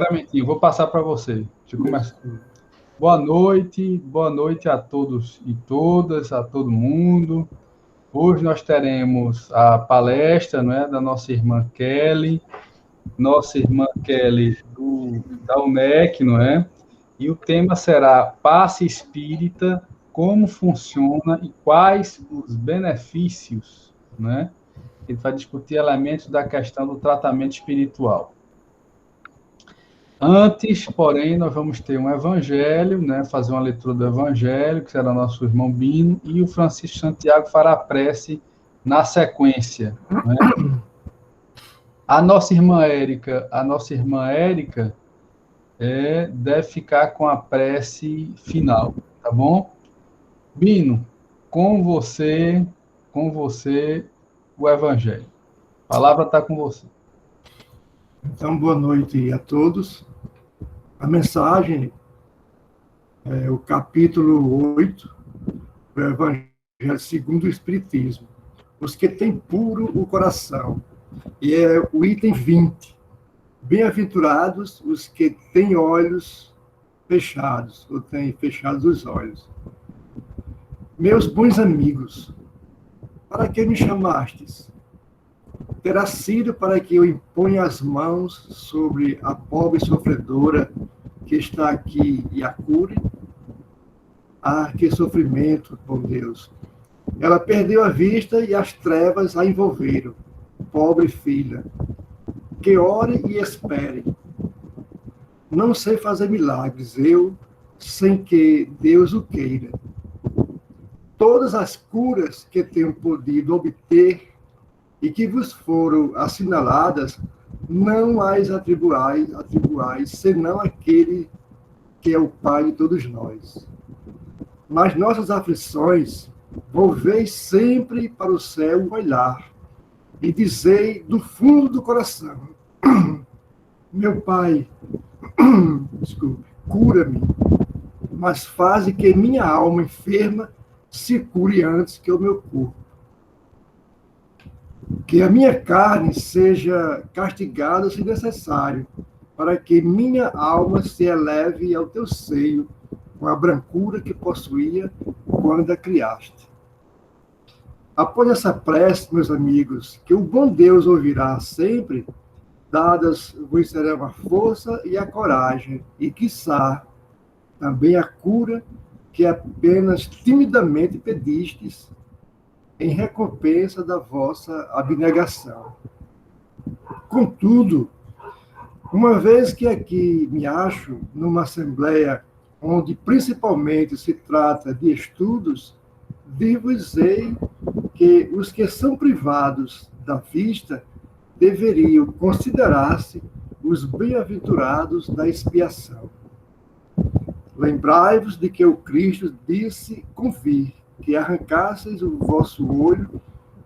Clementinho, vou passar para você. Deixa eu começar. Boa noite a todos e todas, a todo mundo. Hoje nós teremos a palestra, não é, da nossa irmã Kelly da UNEC, não é? E o tema será Passe Espírita, como funciona e quais os benefícios, né? Ele vai discutir elementos da questão do tratamento espiritual. Antes, porém, nós vamos ter um evangelho, né? Fazer uma leitura do evangelho, que será nosso irmão Bino, e o Francisco Santiago fará a prece na sequência, né? A nossa irmã Érica deve ficar com a prece final, tá bom? Bino, com você, o evangelho. A palavra está com você. Então, boa noite a todos. A mensagem é o capítulo 8 do Evangelho segundo o Espiritismo. Os que têm puro o coração. E é o item 20. Bem-aventurados os que têm olhos fechados, ou têm fechados os olhos. Meus bons amigos, para que me chamastes? Terá sido para que eu imponha as mãos sobre a pobre sofredora que está aqui e a cure? Ah, que sofrimento, bom Deus! Ela perdeu a vista e as trevas a envolveram. Pobre filha, que ore e espere. Não sei fazer milagres, eu, sem que Deus o queira. Todas as curas que tenho podido obter e que vos foram assinaladas, não as atribuais, senão aquele que é o Pai de todos nós. Nas nossas aflições, volvei sempre para o céu o olhar, e dizei do fundo do coração, meu Pai, desculpe, cura-me, mas faze que minha alma enferma se cure antes que o meu corpo. Que a minha carne seja castigada se necessário, para que minha alma se eleve ao teu seio, com a brancura que possuía quando a criaste. Após essa prece, meus amigos, que o bom Deus ouvirá sempre, dadas vos serão a força e a coragem, e, quiçá, também a cura que apenas timidamente pedistes, em recompensa da vossa abnegação. Contudo, uma vez que aqui me acho numa assembleia onde principalmente se trata de estudos, dir-vos-ei que os que são privados da vista deveriam considerar-se os bem-aventurados da expiação. Lembrai-vos de que o Cristo disse convir que arrancasseis o vosso olho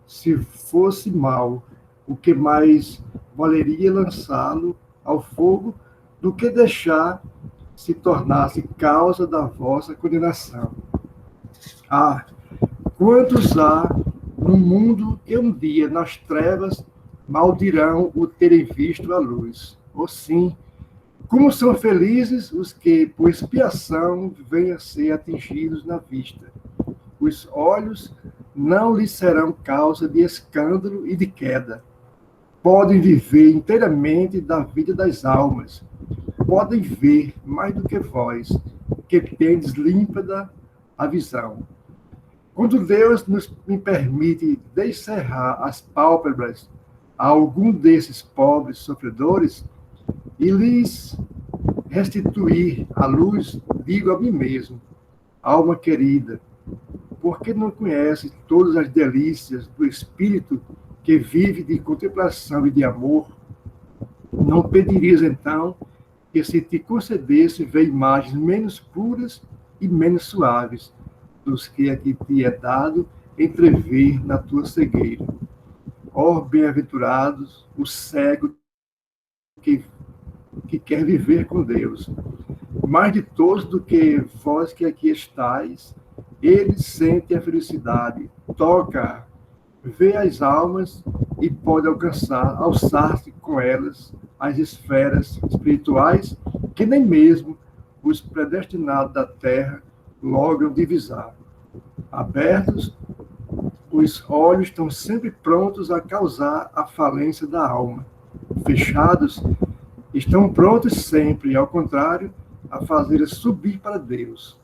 se fosse mau, o que mais valeria lançá-lo ao fogo do que deixar se tornasse causa da vossa condenação. Ah, quantos há no mundo que um dia nas trevas maldirão o terem visto a luz? Ou sim, como são felizes os que, por expiação, venham a ser atingidos na vista. Os olhos não lhes serão causa de escândalo e de queda. Podem viver inteiramente da vida das almas. Podem ver mais do que vós, que tendes límpida a visão. Quando Deus me permite descerrar as pálpebras a algum desses pobres sofredores e lhes restituir a luz, digo a mim mesmo, alma querida, por que não conhece todas as delícias do espírito que vive de contemplação e de amor? Não pedirias, então, que se te concedesse ver imagens menos puras e menos suaves dos que aqui te é dado entrever na tua cegueira? Ó bem-aventurados, o cego que quer viver com Deus. Mais de todos do que vós que aqui estáis, ele sente a felicidade, toca, vê as almas e pode alçar-se com elas as esferas espirituais que nem mesmo os predestinados da terra logram divisar. Abertos, os olhos estão sempre prontos a causar a falência da alma. Fechados, estão prontos sempre, ao contrário, a fazer subir para Deus.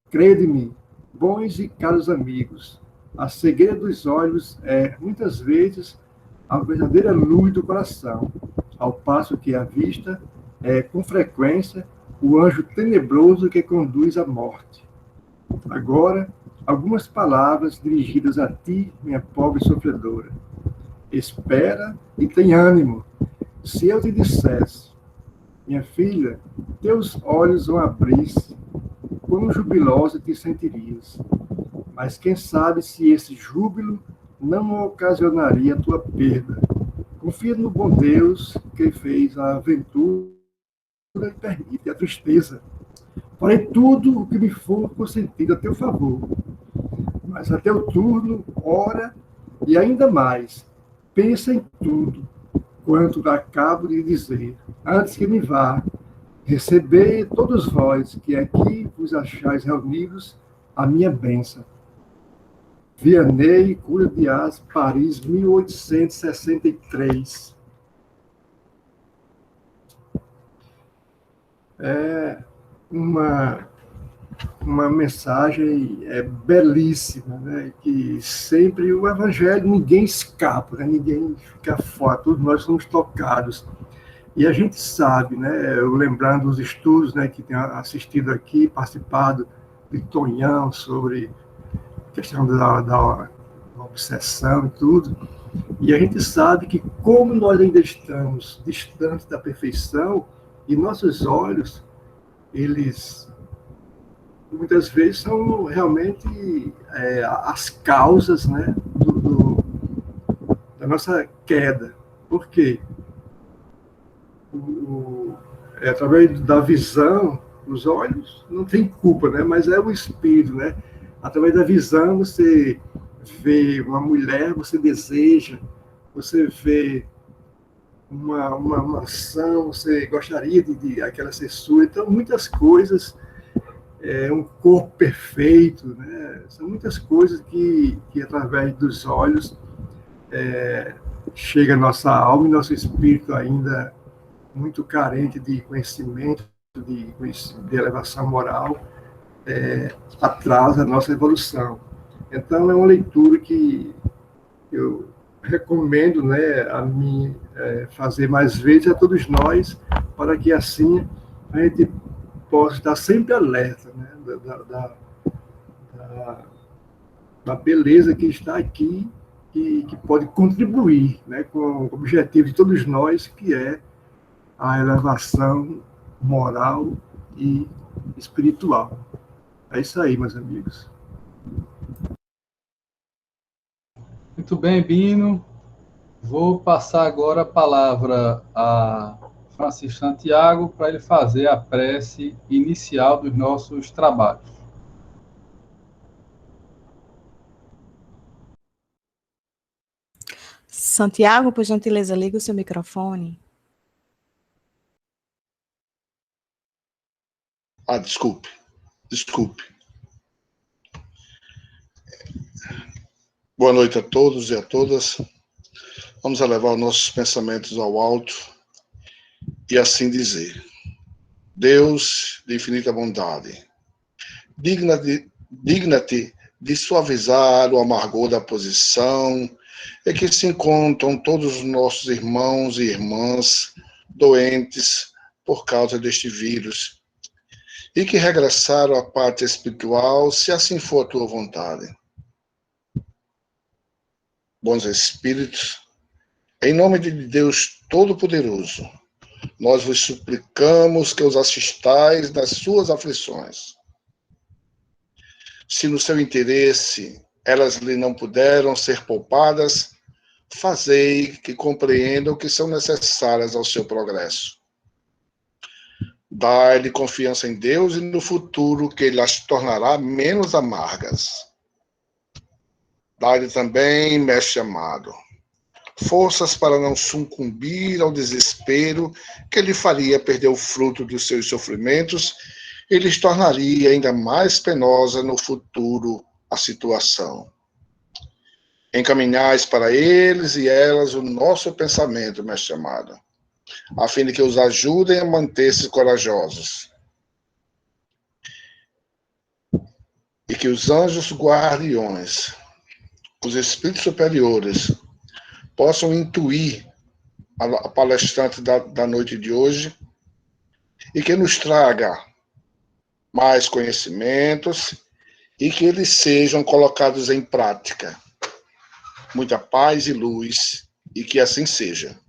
Crede-me, bons e caros amigos, a cegueira dos olhos é, muitas vezes, a verdadeira luz do coração, ao passo que a vista é, com frequência, o anjo tenebroso que conduz à morte. Agora, algumas palavras dirigidas a ti, minha pobre sofredora. Espera e tem ânimo. Se eu te dissesse, minha filha, teus olhos vão abrir-se, quão jubilosa te sentirias. Mas quem sabe se esse júbilo não ocasionaria a tua perda. Confia no bom Deus que fez a aventura e permite a tristeza. Farei tudo o que me for consentido a teu favor. Mas a teu turno, ora, e ainda mais, pensa em tudo quanto acabo de dizer, antes que me vá. Recebei todos vós que aqui vos achais reunidos a minha bênção. Vianney, Cura de As, Paris, 1863. É uma mensagem belíssima, né? Que sempre o Evangelho, ninguém escapa, né? Ninguém fica fora, todos nós somos tocados. E a gente sabe, né? Eu lembrando os estudos, né, que tenho assistido aqui, participado de Tonhão sobre a questão da obsessão e tudo, e a gente sabe que como nós ainda estamos distantes da perfeição, e nossos olhos, eles muitas vezes são realmente as causas, né, da nossa queda. Por quê? Através da visão, os olhos não tem culpa, né, mas é o espírito, né? Através da visão, você vê uma mulher, você deseja, você vê uma mansão, você gostaria de aquela ser sua. Então, muitas coisas, um corpo perfeito, né? São muitas coisas que através dos olhos chega a nossa alma e nosso espírito ainda muito carente de conhecimento, de elevação moral, atrasa a nossa evolução. Então, é uma leitura que eu recomendo, né, a mim fazer mais vezes a todos nós, para que assim a gente possa estar sempre alerta, né, da beleza que está aqui e que pode contribuir, né, com o objetivo de todos nós, que é a elevação moral e espiritual. É isso aí, meus amigos. Muito bem, Bino. Vou passar agora a palavra a Francisco Santiago para ele fazer a prece inicial dos nossos trabalhos. Santiago, por gentileza, liga o seu microfone. Desculpe. Boa noite a todos e a todas. Vamos elevar os nossos pensamentos ao alto e assim dizer: Deus de infinita bondade, digna-te de suavizar o amargor da posição em que se encontram todos os nossos irmãos e irmãs doentes por causa deste vírus, e que regressaram à parte espiritual, se assim for a tua vontade. Bons Espíritos, em nome de Deus Todo-Poderoso, nós vos suplicamos que os assistais nas suas aflições. Se no seu interesse elas lhe não puderam ser poupadas, fazei que compreendam que são necessárias ao seu progresso. Dai-lhe confiança em Deus e no futuro, que ele as tornará menos amargas. Dai-lhe também, mestre amado, forças para não sucumbir ao desespero que lhe faria perder o fruto dos seus sofrimentos e lhes tornaria ainda mais penosa no futuro a situação. Encaminhais para eles e elas o nosso pensamento, mestre amado, a fim de que os ajudem a manter-se corajosos. E que os anjos guardiões, os espíritos superiores, possam intuir a palestrante da noite de hoje e que nos traga mais conhecimentos e que eles sejam colocados em prática. Muita paz e luz, e que assim seja.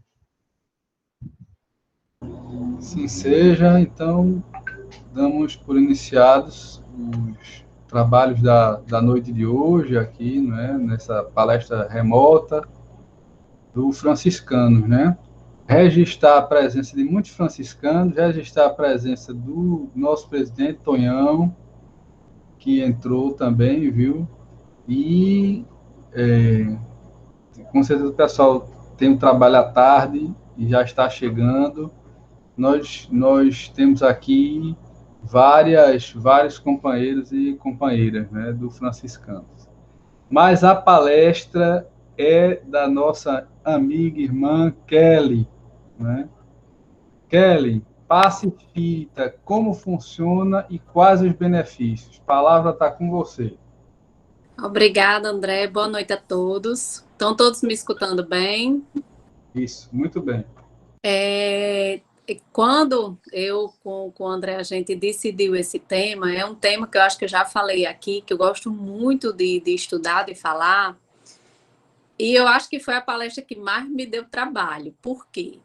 Assim seja, então, damos por iniciados os trabalhos da noite de hoje aqui, né, nessa palestra remota do franciscanos, né? Registrar a presença de muitos franciscanos, registrar a presença do nosso presidente Tonhão, que entrou também, viu? E com certeza o pessoal tem um trabalho à tarde e já está chegando. Nós temos aqui vários companheiros e companheiras, né, do franciscanos. Mas a palestra é da nossa amiga e irmã Kelly, né? Kelly, passe espírita, como funciona e quais os benefícios? A palavra está com você. Obrigada, André. Boa noite a todos. Estão todos me escutando bem? Isso, muito bem. Quando eu, com o André, a gente decidiu esse tema, é um tema que eu acho que eu já falei aqui, que eu gosto muito de estudar, de falar, e eu acho que foi a palestra que mais me deu trabalho. Por quê?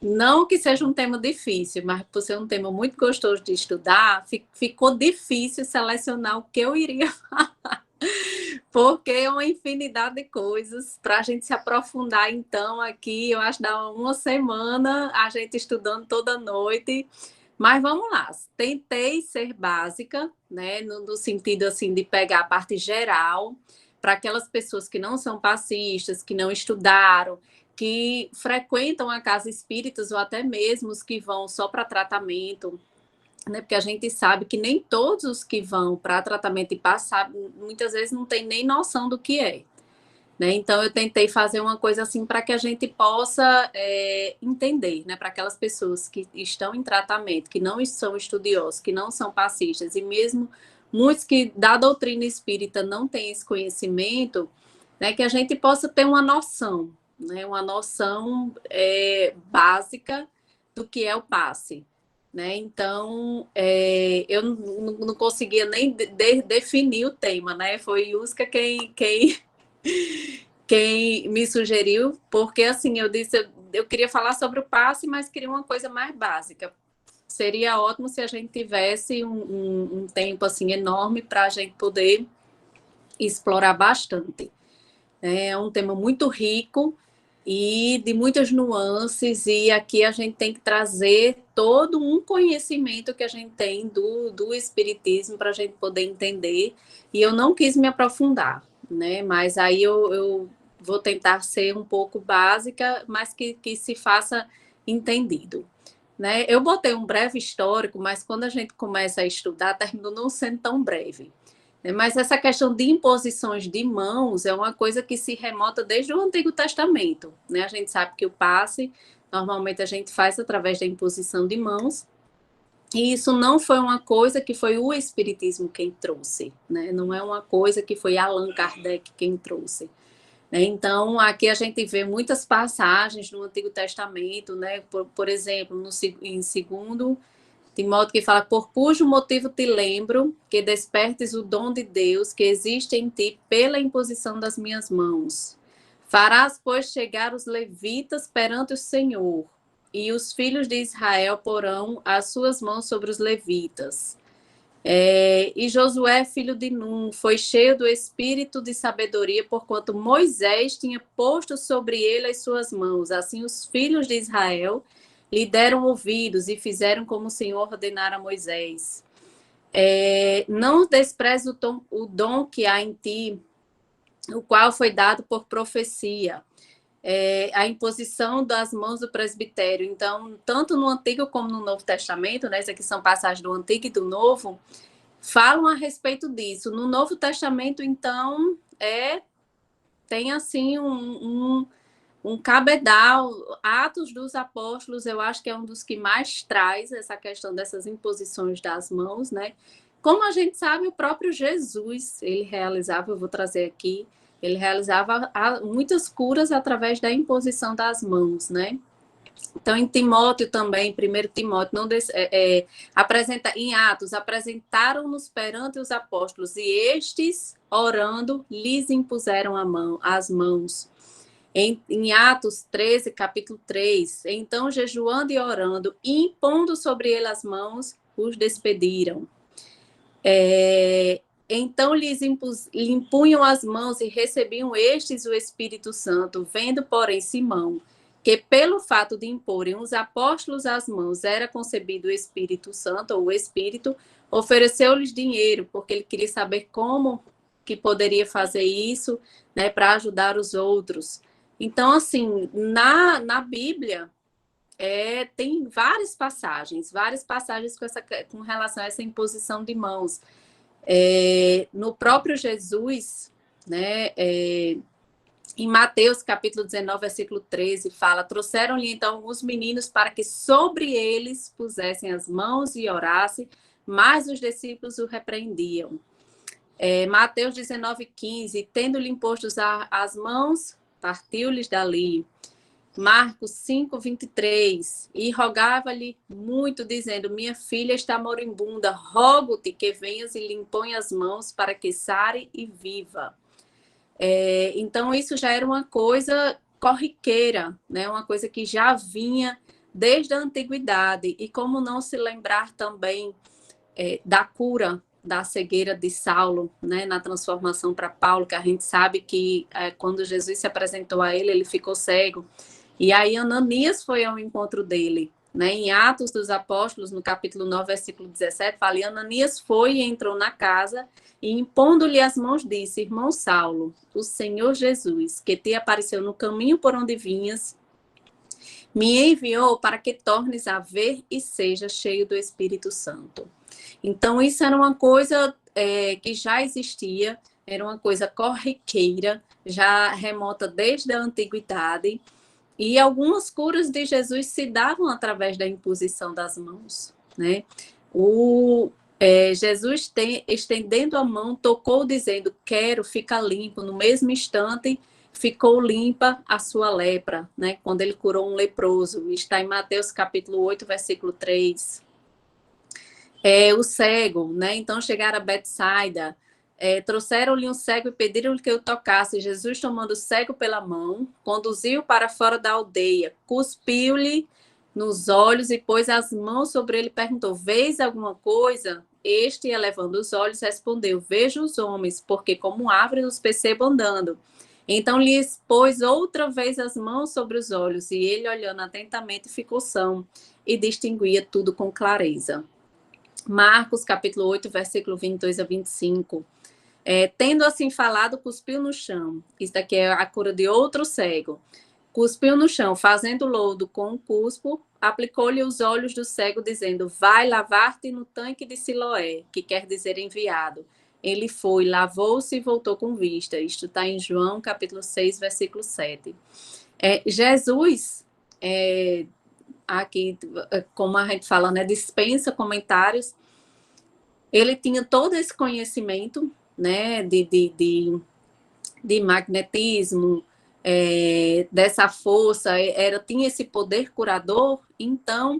Não que seja um tema difícil, mas por ser um tema muito gostoso de estudar, ficou difícil selecionar o que eu iria falar. Porque é uma infinidade de coisas para a gente se aprofundar. Então, aqui, eu acho que dá uma semana a gente estudando toda noite. Mas vamos lá, tentei ser básica, né, no sentido assim de pegar a parte geral, para aquelas pessoas que não são passistas, que não estudaram, que frequentam a casa espíritas ou até mesmo os que vão só para tratamento, né? Porque a gente sabe que nem todos os que vão para tratamento e passar, muitas vezes não tem nem noção do que é. Né? Então, eu tentei fazer uma coisa assim para que a gente possa entender, né? Para aquelas pessoas que estão em tratamento, que não são estudiosos, que não são passistas, e mesmo muitos que da doutrina espírita não têm esse conhecimento, né? Que a gente possa ter uma noção, né? Uma noção básica do que é o passe. Né? Então, eu não conseguia nem definir o tema, né? Foi Yuska quem me sugeriu, porque assim, eu disse, eu queria falar sobre o passe, mas queria uma coisa mais básica. Seria ótimo se a gente tivesse um tempo assim enorme para a gente poder explorar bastante. É um tema muito rico e de muitas nuances, e aqui a gente tem que trazer todo um conhecimento que a gente tem do Espiritismo para a gente poder entender, e eu não quis me aprofundar, né? Mas aí eu vou tentar ser um pouco básica, mas que se faça entendido. Né? Eu botei um breve histórico, mas quando a gente começa a estudar, terminou não sendo tão breve. Mas essa questão de imposições de mãos é uma coisa que se remota desde o Antigo Testamento. Né? A gente sabe que o passe, normalmente a gente faz através da imposição de mãos, e isso não foi uma coisa que foi o Espiritismo quem trouxe, né? Não é uma coisa que foi Allan Kardec quem trouxe. Então, aqui a gente vê muitas passagens no Antigo Testamento, né? Por exemplo, em 2 Timóteo, que fala: por cujo motivo te lembro que despertes o dom de Deus que existe em ti pela imposição das minhas mãos. Farás, pois, chegar os levitas perante o Senhor, e os filhos de Israel porão as suas mãos sobre os levitas. E Josué, filho de Num, foi cheio do espírito de sabedoria, porquanto Moisés tinha posto sobre ele as suas mãos. Assim, os filhos de Israel lhe deram ouvidos e fizeram como o Senhor ordenara a Moisés. Não despreze o dom que há em ti, o qual foi dado por profecia. a imposição das mãos do presbitério. Então, tanto no Antigo como no Novo Testamento, né, essas aqui são passagens do Antigo e do Novo, falam a respeito disso. No Novo Testamento, então, tem assim um cabedal. Atos dos Apóstolos, eu acho que é um dos que mais traz essa questão dessas imposições das mãos, né? Como a gente sabe, o próprio Jesus, ele realizava, eu vou trazer aqui, ele realizava muitas curas através da imposição das mãos, né? Então, em Timóteo também, 1 Timóteo, apresenta, em Atos, apresentaram-nos perante os apóstolos, e estes, orando, lhes impuseram as mãos. Em Atos 13, capítulo 3, então, jejuando e orando, e impondo sobre ele as mãos, os despediram. Então lhes impunham as mãos e recebiam estes o Espírito Santo, vendo, porém, Simão, que pelo fato de imporem os apóstolos as mãos era concebido o Espírito Santo, ou o Espírito, ofereceu-lhes dinheiro, porque ele queria saber como que poderia fazer isso, né, para ajudar os outros. Então, assim, na Bíblia, tem várias passagens com relação a essa imposição de mãos. No próprio Jesus, né, em Mateus capítulo 19, versículo 13, fala: trouxeram-lhe então alguns meninos para que sobre eles pusessem as mãos e orassem, mas os discípulos o repreendiam. Mateus 19, 15, tendo-lhe imposto as mãos, partiu-lhes dali. Marcos 5, 23, e rogava-lhe muito, dizendo: minha filha está moribunda, rogo-te que venhas e lhe impõe as mãos para que sare e viva. Então, isso já era uma coisa corriqueira, né? Uma coisa que já vinha desde a antiguidade. E como não se lembrar também da cura da cegueira de Saulo, né? Na transformação para Paulo, que a gente sabe que quando Jesus se apresentou a ele, ele ficou cego. E aí Ananias foi ao encontro dele, né? Em Atos dos Apóstolos, no capítulo 9, versículo 17, fala: e Ananias foi e entrou na casa e, impondo-lhe as mãos, disse: irmão Saulo, o Senhor Jesus, que te apareceu no caminho por onde vinhas, me enviou para que tornes a ver e seja cheio do Espírito Santo. Então, isso era uma coisa que já existia, era uma coisa corriqueira, já remota desde a antiguidade. E algumas curas de Jesus se davam através da imposição das mãos, né? Jesus, estendendo a mão, tocou, dizendo: quero, fica limpo. No mesmo instante, ficou limpa a sua lepra, né? Quando ele curou um leproso. Está em Mateus capítulo 8, versículo 3. O cego, né? Então chegaram a Betsaida, trouxeram-lhe um cego e pediram-lhe que o tocasse. Jesus, tomando o cego pela mão, conduziu para fora da aldeia, cuspiu-lhe nos olhos e pôs as mãos sobre ele e perguntou: vês alguma coisa? Este, elevando os olhos, respondeu: vejo os homens, porque como árvores os percebo andando. Então lhes pôs outra vez as mãos sobre os olhos, e ele, olhando atentamente, ficou são e distinguia tudo com clareza. Marcos capítulo 8, versículo 22 a 25. Tendo assim falado, cuspiu no chão. Isso daqui é a cura de outro cego. Cuspiu no chão, fazendo lodo com um cuspo, aplicou-lhe os olhos do cego, dizendo: vai lavar-te no tanque de Siloé, que quer dizer enviado. Ele foi, lavou-se e voltou com vista. Isto está em João capítulo 6, versículo 7. Jesus, aqui, como a gente fala, né, dispensa comentários. Ele tinha todo esse conhecimento, né, de magnetismo, dessa força, tinha esse poder curador. Então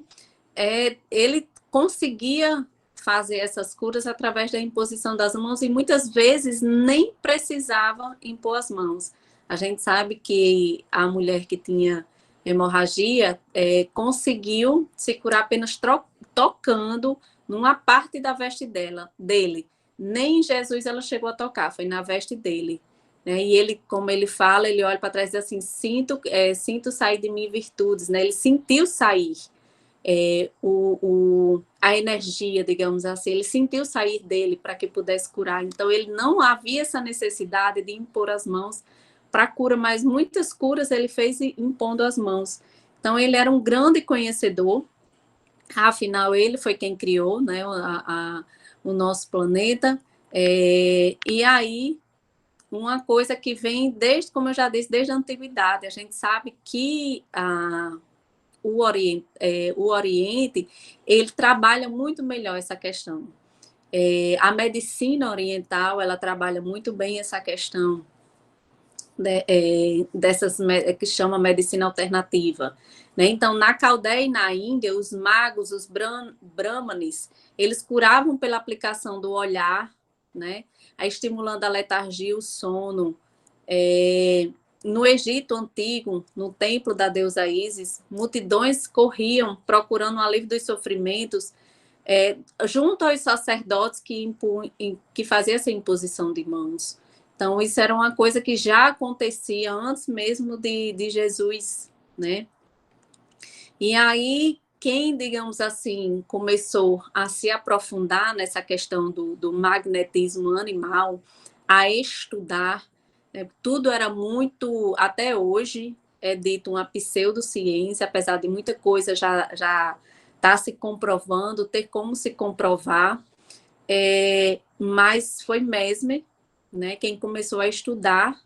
ele conseguia fazer essas curas através da imposição das mãos, e muitas vezes nem precisava impor as mãos. A gente sabe que a mulher que tinha hemorragia conseguiu se curar apenas tocando numa parte da veste dele. Nem Jesus ela chegou a tocar, foi na veste dele. E ele, como ele fala, ele olha para trás e diz assim: sinto sair de mim virtudes. Ele sentiu sair a energia, digamos assim, ele sentiu sair dele para que pudesse curar. Então, ele não havia essa necessidade de impor as mãos para cura, mas muitas curas ele fez impondo as mãos. Então, ele era um grande conhecedor, afinal, ele foi quem criou, né, o nosso planeta. E aí, uma coisa que vem desde, como eu já disse, desde a antiguidade, a gente sabe que o Oriente, ele trabalha muito melhor essa questão. A medicina oriental, ela trabalha muito bem essa questão dessas que chama medicina alternativa, né? Então, na Caldeia e na Índia, os magos, os brahmanes, eles curavam pela aplicação do olhar, né? Estimulando a letargia, o sono. No Egito Antigo, no templo da deusa Ísis, multidões corriam procurando o alívio dos sofrimentos, junto aos sacerdotes que faziam essa imposição de mãos. Então, isso era uma coisa que já acontecia antes mesmo de Jesus, né? E aí, quem, digamos assim, começou a se aprofundar nessa questão do magnetismo animal, a estudar, tudo era muito, até hoje, é dito uma pseudociência, apesar de muita coisa já está se comprovando, ter como se comprovar, mas foi Mesmer, né, quem começou a estudar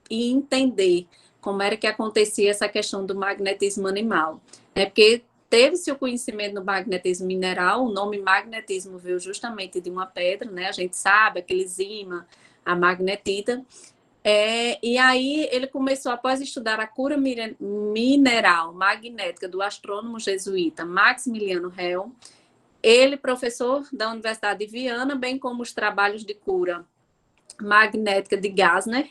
e entender como era que acontecia essa questão do magnetismo animal. Porque teve-se o conhecimento do magnetismo mineral, o nome magnetismo veio justamente de uma pedra, né? A gente sabe, aquele ímã, a magnetita. E aí ele começou, após estudar a cura mineral magnética do astrônomo jesuíta Maximiliano Hell, ele, professor da Universidade de Viana, bem como os trabalhos de cura magnética de Gassner,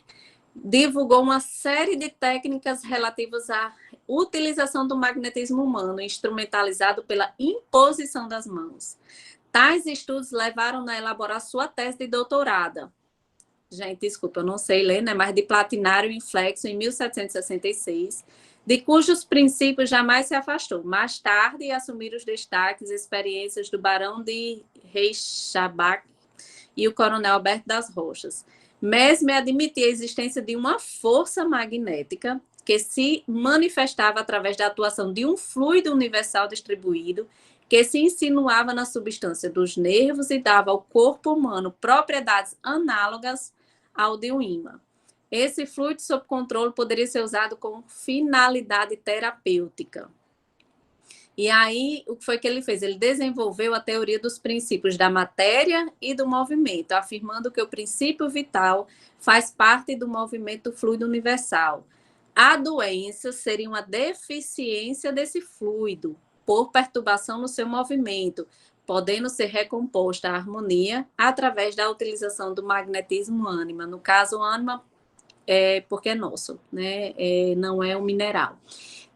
divulgou uma série de técnicas relativas à utilização do magnetismo humano, instrumentalizado pela imposição das mãos. Tais estudos levaram a elaborar sua tese de doutorado. Gente, desculpa, eu não sei ler, né? Mas de Platinário Inflexo, em 1766, de cujos princípios jamais se afastou. Mais tarde, assumiram os destaques e experiências do Barão de Reichabach e o Coronel Alberto das Rochas. Mesmer admitia a existência de uma força magnética que se manifestava através da atuação de um fluido universal distribuído que se insinuava na substância dos nervos e dava ao corpo humano propriedades análogas ao de um ímã. Esse fluido sob controle poderia ser usado com finalidade terapêutica. E aí, o que foi que ele fez? Ele desenvolveu a teoria dos princípios da matéria e do movimento, afirmando que o princípio vital faz parte do movimento fluido universal. A doença seria uma deficiência desse fluido, por perturbação no seu movimento, podendo ser recomposta a harmonia através da utilização do magnetismo ânima. No caso, ânima porque é nosso, né? Não é um mineral.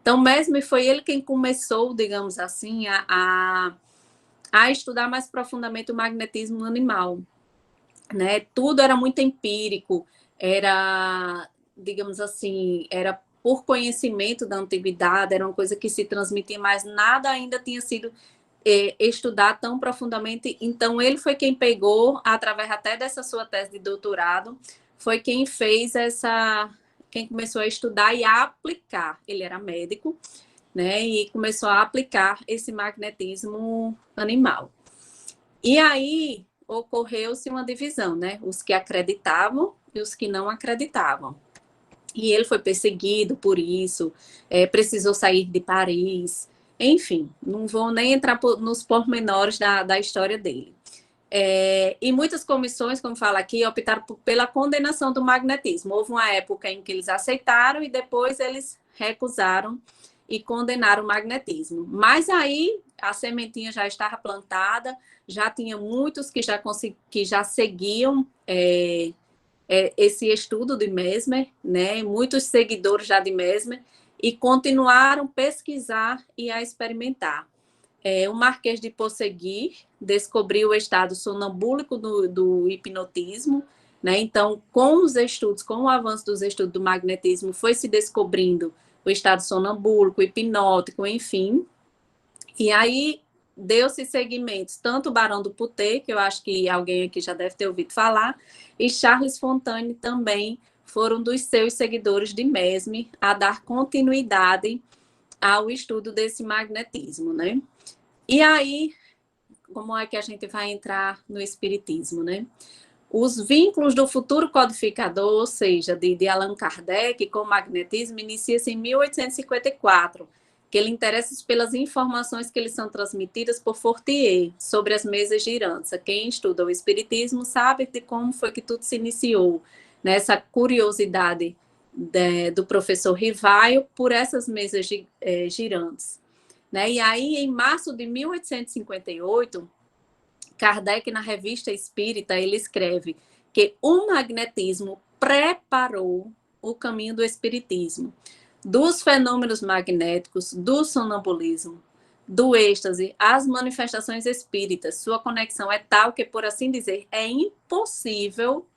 Então, Mesmer foi ele quem começou, digamos assim, a estudar mais profundamente o magnetismo animal, né? Tudo era muito empírico, era, digamos assim, era por conhecimento da antiguidade, era uma coisa que se transmitia, mas nada ainda tinha sido estudado tão profundamente. Então, ele foi quem pegou, através até dessa sua tese de doutorado, foi quem fez quem começou a estudar e a aplicar. Ele era médico, né? E começou a aplicar esse magnetismo animal. E aí ocorreu-se uma divisão, né? Os que acreditavam e os que não acreditavam. E ele foi perseguido por isso, precisou sair de Paris. Enfim, não vou nem entrar nos pormenores da história dele. E muitas comissões, como fala aqui, optaram pela condenação do magnetismo. Houve uma época em que eles aceitaram e depois eles recusaram e condenaram o magnetismo. Mas aí a sementinha já estava plantada, já tinha muitos que já seguiam esse estudo de Mesmer, né? Muitos seguidores já de Mesmer, e continuaram a pesquisar e a experimentar. O Marquês de Posseguir descobriu o estado sonambúlico do hipnotismo, né? Então, com os estudos, com o avanço dos estudos do magnetismo, foi se descobrindo o estado sonambúlico, hipnótico, enfim. E aí deu-se seguimentos, tanto o Barão do Putet, que eu acho que alguém aqui já deve ter ouvido falar, e Charles Fontaine também foram dos seus seguidores de Mesmer a dar continuidade ao estudo desse magnetismo, né? E aí, como é que a gente vai entrar no espiritismo, né? Os vínculos do futuro codificador, ou seja, de Allan Kardec com o magnetismo, inicia-se em 1854, que ele interessa pelas informações que lhe são transmitidas por Fortier sobre as mesas girantes. Quem estuda o espiritismo sabe de como foi que tudo se iniciou, né? Essa curiosidade do professor Rivaio por essas mesas girantes, né? E aí, em março de 1858, Kardec, na Revista Espírita, ele escreve que o magnetismo preparou o caminho do espiritismo, dos fenômenos magnéticos, do sonambulismo, do êxtase, as manifestações espíritas. Sua conexão é tal que, por assim dizer, é impossível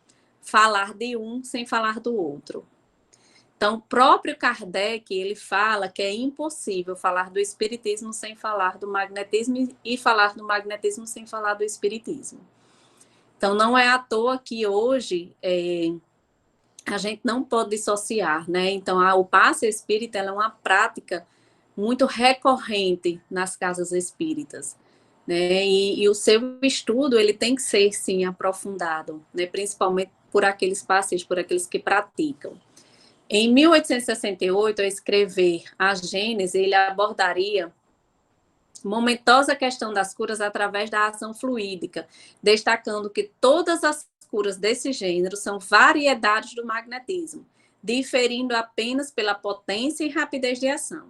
falar de um sem falar do outro. Então, o próprio Kardec, ele fala que é impossível falar do espiritismo sem falar do magnetismo e falar do magnetismo sem falar do espiritismo. Então, não é à toa que hoje a gente não pode dissociar, né? Então, o passe espírita é uma prática muito recorrente nas casas espíritas, né? E o seu estudo, ele tem que ser, sim, aprofundado, né? Principalmente por aqueles passes, por aqueles que praticam. Em 1868, ao escrever a Gênese, ele abordaria momentosa questão das curas através da ação fluídica, destacando que todas as curas desse gênero são variedades do magnetismo, diferindo apenas pela potência e rapidez de ação.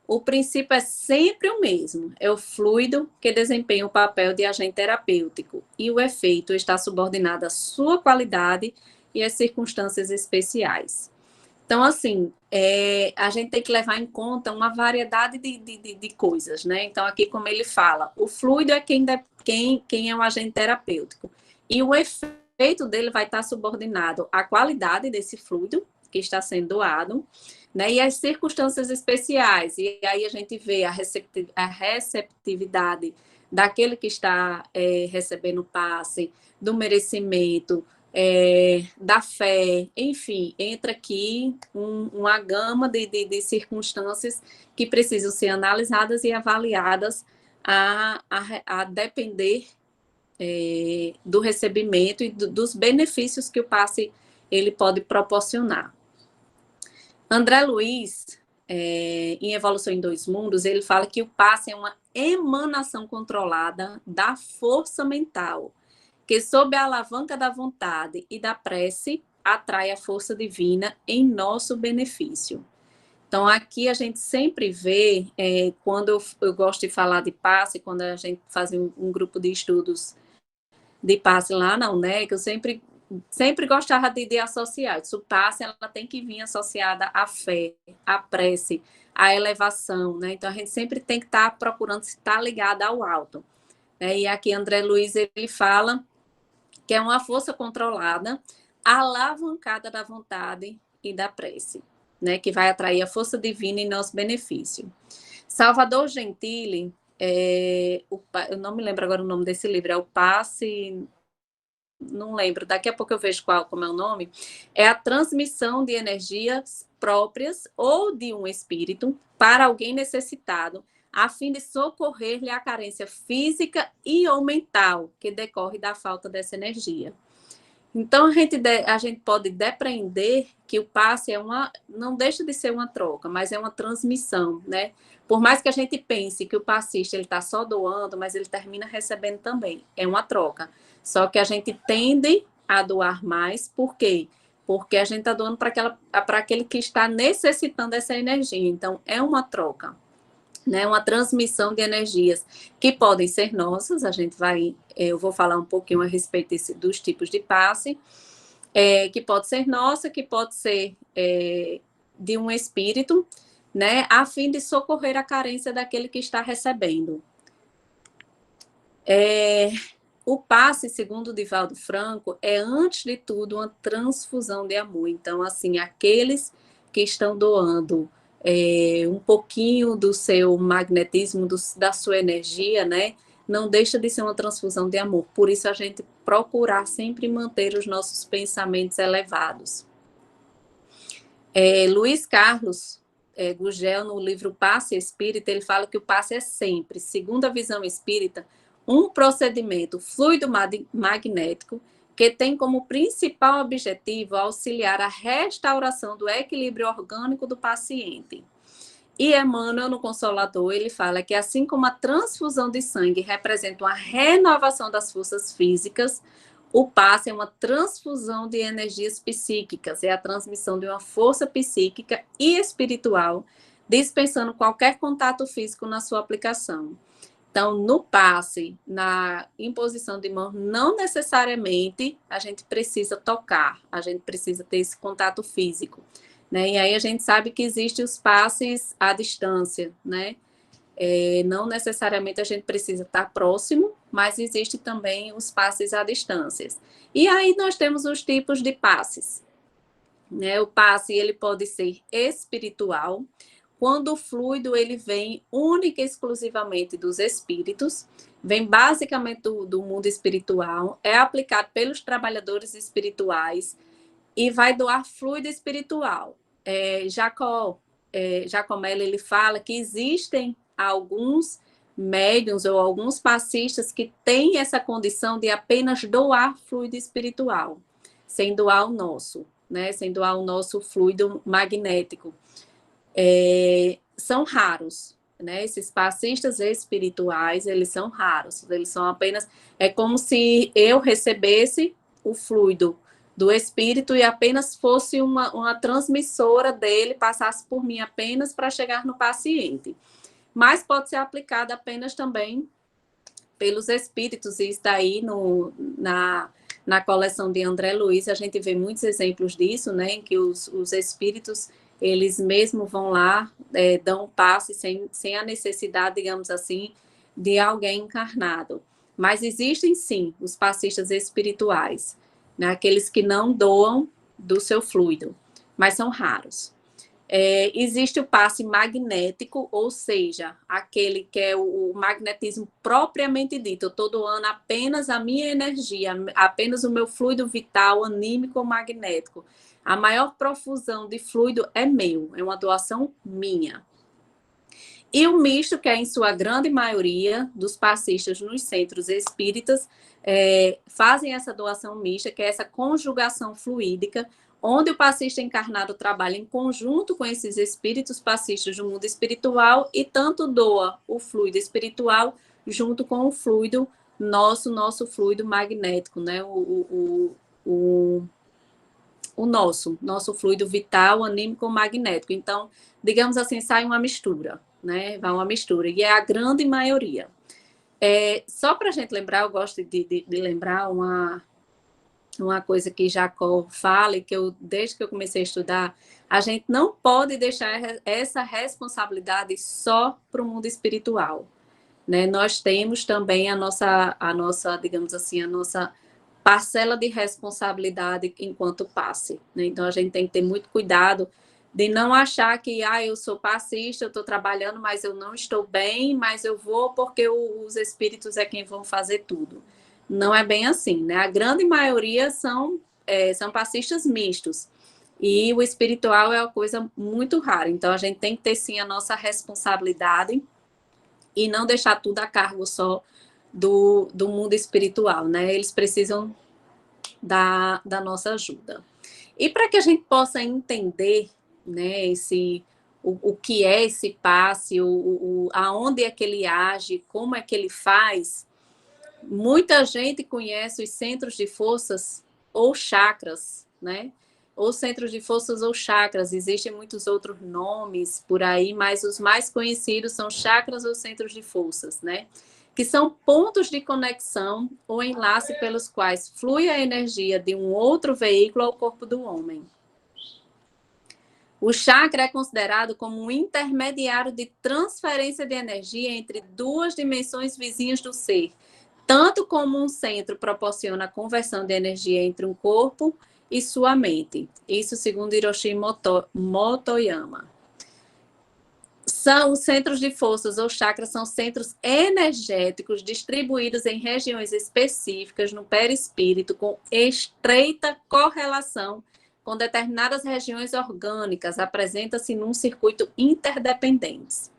O princípio é sempre o mesmo, é o fluido que desempenha o papel de agente terapêutico, e o efeito está subordinado à sua qualidade e às circunstâncias especiais. Então, assim, a gente tem que levar em conta uma variedade de coisas, né? Então, aqui, como ele fala, o fluido é quem é o agente terapêutico. E o efeito dele vai estar subordinado à qualidade desse fluido que está sendo doado, né? E às circunstâncias especiais. E aí a gente vê a receptividade daquele que está recebendo o passe, do merecimento, da fé, enfim, entra aqui uma gama de circunstâncias que precisam ser analisadas e avaliadas a depender do recebimento e dos benefícios que o passe ele pode proporcionar. André Luiz, em Evolução em Dois Mundos, ele fala que o passe é uma emanação controlada da força mental, que sob a alavanca da vontade e da prece, atrai a força divina em nosso benefício. Então, aqui a gente sempre vê, quando eu gosto de falar de passe, quando a gente faz um grupo de estudos de passe lá na UNEC, eu sempre gostava de associar. O passe, ela tem que vir associada à fé, à prece, à elevação, né? Então, a gente sempre tem que estar procurando se estar ligada ao alto. E aqui André Luiz, ele fala que é uma força controlada, alavancada da vontade e da prece, né, que vai atrair a força divina em nosso benefício. Salvador Gentili, eu não me lembro agora o nome desse livro, é o Passe, não lembro, daqui a pouco eu vejo como é o nome, é a transmissão de energias próprias ou de um espírito para alguém necessitado, a fim de socorrer-lhe a carência física e ou mental que decorre da falta dessa energia. Então, a gente pode depreender que o passe não deixa de ser uma troca, mas é uma transmissão, né? Por mais que a gente pense que o passista está só doando, mas ele termina recebendo também. É uma troca. Só que a gente tende a doar mais, por quê? Porque a gente está doando para aquele que está necessitando dessa energia. Então, é uma troca. Né, uma transmissão de energias que podem ser nossas, eu vou falar um pouquinho a respeito dos tipos de passe, que pode ser nossa, que pode ser de um espírito, né, a fim de socorrer a carência daquele que está recebendo. O passe, segundo Divaldo Franco, é antes de tudo uma transfusão de amor. Então, assim, aqueles que estão doando um pouquinho do seu magnetismo, da sua energia, né? Não deixa de ser uma transfusão de amor. Por isso, a gente procurar sempre manter os nossos pensamentos elevados. Luiz Carlos Gugel, no livro Passe Espírita, ele fala que o passe é sempre, segundo a visão espírita, um procedimento fluido magnético que tem como principal objetivo auxiliar a restauração do equilíbrio orgânico do paciente. E Emmanuel, no Consolador, ele fala que assim como a transfusão de sangue representa uma renovação das forças físicas, o passe é uma transfusão de energias psíquicas, é a transmissão de uma força psíquica e espiritual, dispensando qualquer contato físico na sua aplicação. Então, no passe, na imposição de mão, não necessariamente a gente precisa tocar, a gente precisa ter esse contato físico, né? E aí a gente sabe que existem os passes à distância, né? Não necessariamente a gente precisa estar próximo, mas existe também os passes à distância. E aí nós temos os tipos de passes, né? O passe, ele pode ser espiritual, quando o fluido ele vem única e exclusivamente dos espíritos, vem basicamente do mundo espiritual, é aplicado pelos trabalhadores espirituais e vai doar fluido espiritual. Giacomelli, ele fala que existem alguns médiuns ou alguns passistas que têm essa condição de apenas doar fluido espiritual, sem doar o nosso, né? Sem doar o nosso fluido magnético. São raros, né? Esses passistas espirituais, eles são raros, eles são apenas, é como se eu recebesse o fluido do espírito e apenas fosse uma transmissora dele, passasse por mim apenas para chegar no paciente. Mas pode ser aplicado apenas também pelos espíritos, e isso daí na coleção de André Luiz, a gente vê muitos exemplos disso, né? Em que os espíritos, eles mesmo vão lá, dão um passe sem a necessidade, digamos assim, de alguém encarnado. Mas existem, sim, os passistas espirituais, né? Aqueles que não doam do seu fluido, mas são raros. Existe o passe magnético, ou seja, aquele que é o magnetismo propriamente dito. Eu estou doando apenas a minha energia, apenas o meu fluido vital, anímico ou magnético. A maior profusão de fluido é meu, é uma doação minha. E o misto, que é em sua grande maioria dos passistas nos centros espíritas, fazem essa doação mista, que é essa conjugação fluídica, onde o passista encarnado trabalha em conjunto com esses espíritos passistas do mundo espiritual e tanto doa o fluido espiritual junto com o fluido nosso fluido magnético, né? O nosso fluido vital, anímico, magnético. Então, digamos assim, sai uma mistura, né? Vai uma mistura, e é a grande maioria. Só para a gente lembrar, eu gosto de lembrar uma coisa que Jacó fala, e que desde que eu comecei a estudar, a gente não pode deixar essa responsabilidade só para o mundo espiritual, né? Nós temos também a nossa, digamos assim, a nossa parcela de responsabilidade enquanto passe, né? Então, a gente tem que ter muito cuidado de não achar que, eu sou passista, eu estou trabalhando, mas eu não estou bem, mas eu vou porque os espíritos é quem vão fazer tudo. Não é bem assim, né? A grande maioria são passistas mistos. E o espiritual é uma coisa muito rara. Então, a gente tem que ter, sim, a nossa responsabilidade e não deixar tudo a cargo só do mundo espiritual, né? Eles precisam da nossa ajuda. E para que a gente possa entender, né, o que é esse passe, aonde é que ele age, como é que ele faz, muita gente conhece os centros de forças ou chakras, né? Ou centros de forças ou chakras, existem muitos outros nomes por aí, mas os mais conhecidos são chakras ou centros de forças, né? Que são pontos de conexão ou enlace pelos quais flui a energia de um outro veículo ao corpo do homem. O chakra é considerado como um intermediário de transferência de energia entre duas dimensões vizinhas do ser, tanto como um centro proporciona a conversão de energia entre um corpo e sua mente. Isso segundo Hiroshi Motoyama. Os centros de forças ou chakras são centros energéticos distribuídos em regiões específicas no perispírito com estreita correlação com determinadas regiões orgânicas, apresenta-se num circuito interdependentes.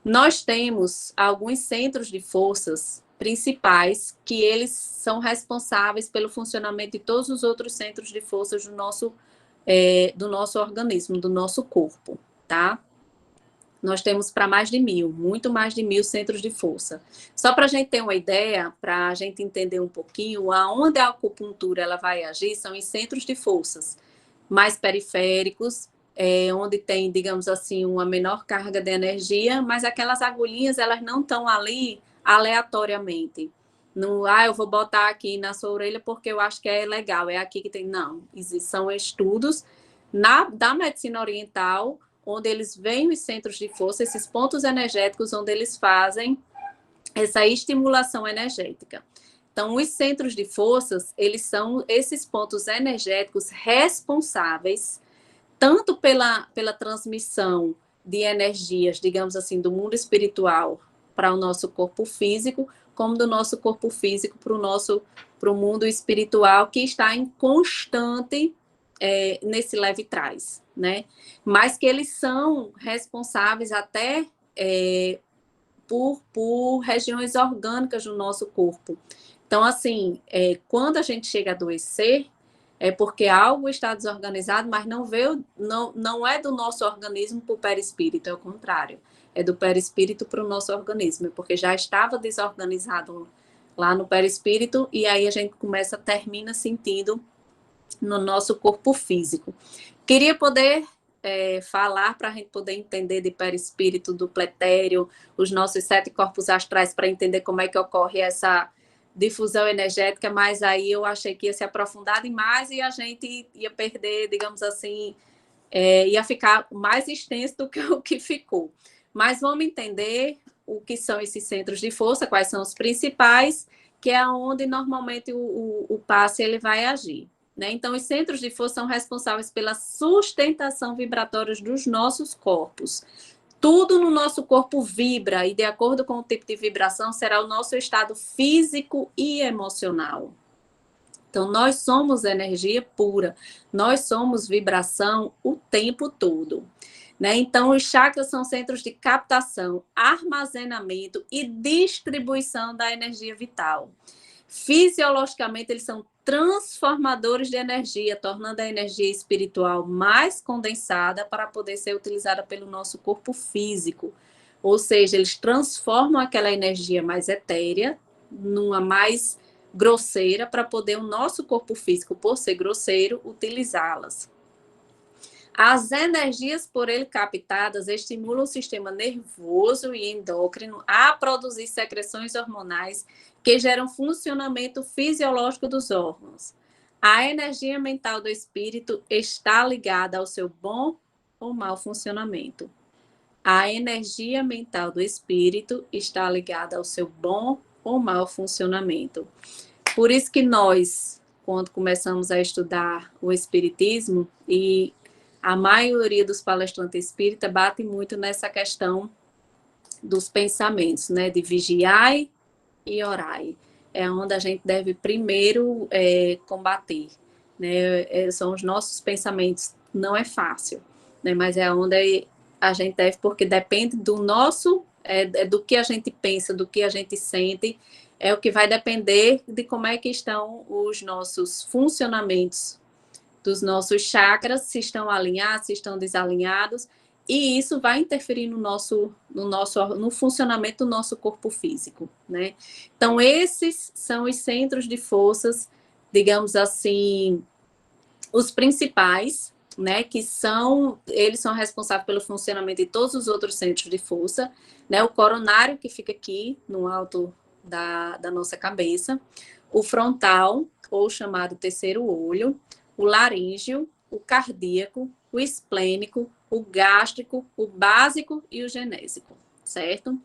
Nós temos alguns centros de forças principais que eles são responsáveis pelo funcionamento de todos os outros centros de forças do nosso organismo, do nosso corpo, tá? Nós temos para mais de 1.000, muito mais de 1.000 centros de força. Só para a gente ter uma ideia, para a gente entender um pouquinho, aonde a acupuntura ela vai agir são em centros de forças mais periféricos, onde tem, digamos assim, uma menor carga de energia, mas aquelas agulhinhas, elas não estão ali aleatoriamente. Não, eu vou botar aqui na sua orelha porque eu acho que é legal, é aqui que tem. Não, são estudos da medicina oriental, onde eles veem os centros de força, esses pontos energéticos, onde eles fazem essa estimulação energética. Então, os centros de forças, eles são esses pontos energéticos responsáveis tanto pela transmissão de energias, digamos assim, do mundo espiritual para o nosso corpo físico, como do nosso corpo físico para o mundo espiritual, que está em constante nesse leve trás, né? Mas que eles são responsáveis até por regiões orgânicas do nosso corpo. Então, assim, quando a gente chega a adoecer, é porque algo está desorganizado, mas não é do nosso organismo para o perispírito, é o contrário. É do perispírito para o nosso organismo, porque já estava desorganizado lá no perispírito, e aí a gente termina sentindo no nosso corpo físico. Queria poder falar para a gente poder entender de perispírito, do pletério, os nossos 7 corpos astrais, para entender como é que ocorre essa difusão energética, mas aí eu achei que ia se aprofundar demais e a gente ia perder, digamos assim, ia ficar mais extenso do que o que ficou. Mas vamos entender o que são esses centros de força, quais são os principais, que é onde normalmente o passe ele vai agir, né? Então, os centros de força são responsáveis pela sustentação vibratória dos nossos corpos. Tudo no nosso corpo vibra, e de acordo com o tipo de vibração, será o nosso estado físico e emocional. Então, nós somos energia pura, nós somos vibração o tempo todo, né? Então, os chakras são centros de captação, armazenamento e distribuição da energia vital. Fisiologicamente, eles são transformadores de energia, tornando a energia espiritual mais condensada para poder ser utilizada pelo nosso corpo físico. Ou seja, eles transformam aquela energia mais etérea numa mais grosseira para poder o nosso corpo físico, por ser grosseiro, utilizá-las. As energias por ele captadas estimulam o sistema nervoso e endócrino a produzir secreções hormonais que geram funcionamento fisiológico dos órgãos. A energia mental do espírito está ligada ao seu bom ou mau funcionamento. A energia mental do espírito está ligada ao seu bom ou mau funcionamento. Por isso que nós, quando começamos a estudar o espiritismo, e a maioria dos palestrantes espíritas bate muito nessa questão dos pensamentos, né? De vigiai e orai. É onde a gente deve primeiro combater, né? São os nossos pensamentos. Não é fácil, né? Mas é onde a gente deve, porque depende do nosso, do que a gente pensa, do que a gente sente, é o que vai depender de como é que estão os nossos funcionamentos dos nossos chakras, se estão alinhados, se estão desalinhados, e isso vai interferir no funcionamento do nosso corpo físico, né? Então, esses são os centros de forças, digamos assim, os principais, né? Eles são responsáveis pelo funcionamento de todos os outros centros de força, né? O coronário, que fica aqui no alto da nossa cabeça, o frontal, ou chamado terceiro olho, o laríngeo, o cardíaco, o esplênico, o gástrico, o básico e o genésico, certo?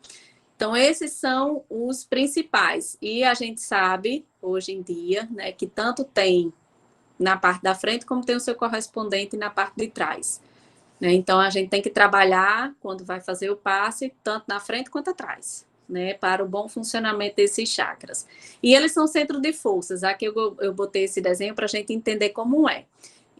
Então, esses são os principais. E a gente sabe, hoje em dia, né, que tanto tem na parte da frente, como tem o seu correspondente na parte de trás, né? Então, a gente tem que trabalhar, quando vai fazer o passe, tanto na frente quanto atrás, né, para o bom funcionamento desses chakras. E eles são centro de forças. Aqui eu botei esse desenho para a gente entender como é.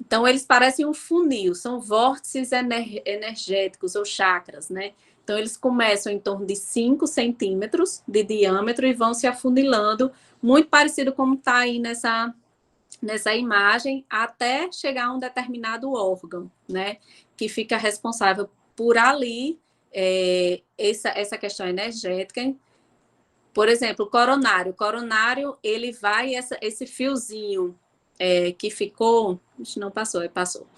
Então, eles parecem um funil, são vórtices energéticos ou chakras, né? Então, eles começam em torno de 5 centímetros de diâmetro e vão se afunilando, muito parecido como está aí nessa imagem, até chegar a um determinado órgão, né? Que fica responsável por ali, essa questão energética. Por exemplo, o coronário. O coronário, ele vai, esse fiozinho que ficou... Não passou, passou.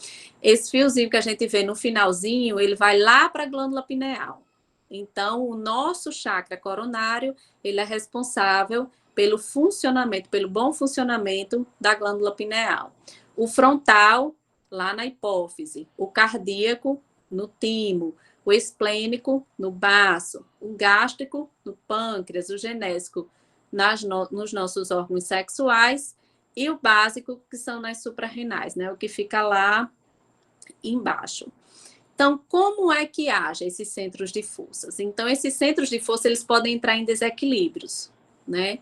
Esse fiozinho que a gente vê no finalzinho, ele vai lá para a glândula pineal. Então, o nosso chakra coronário, ele é responsável pelo funcionamento, pelo bom funcionamento da glândula pineal. O frontal, lá na hipófise. O cardíaco, no timo. O esplênico, no baço. O gástrico, no pâncreas. O genésico, nos nossos órgãos sexuais. E o básico, que são nas suprarrenais, né? O que fica lá embaixo. Então, como é que agem esses centros de forças? Então, esses centros de força, eles podem entrar em desequilíbrios, né?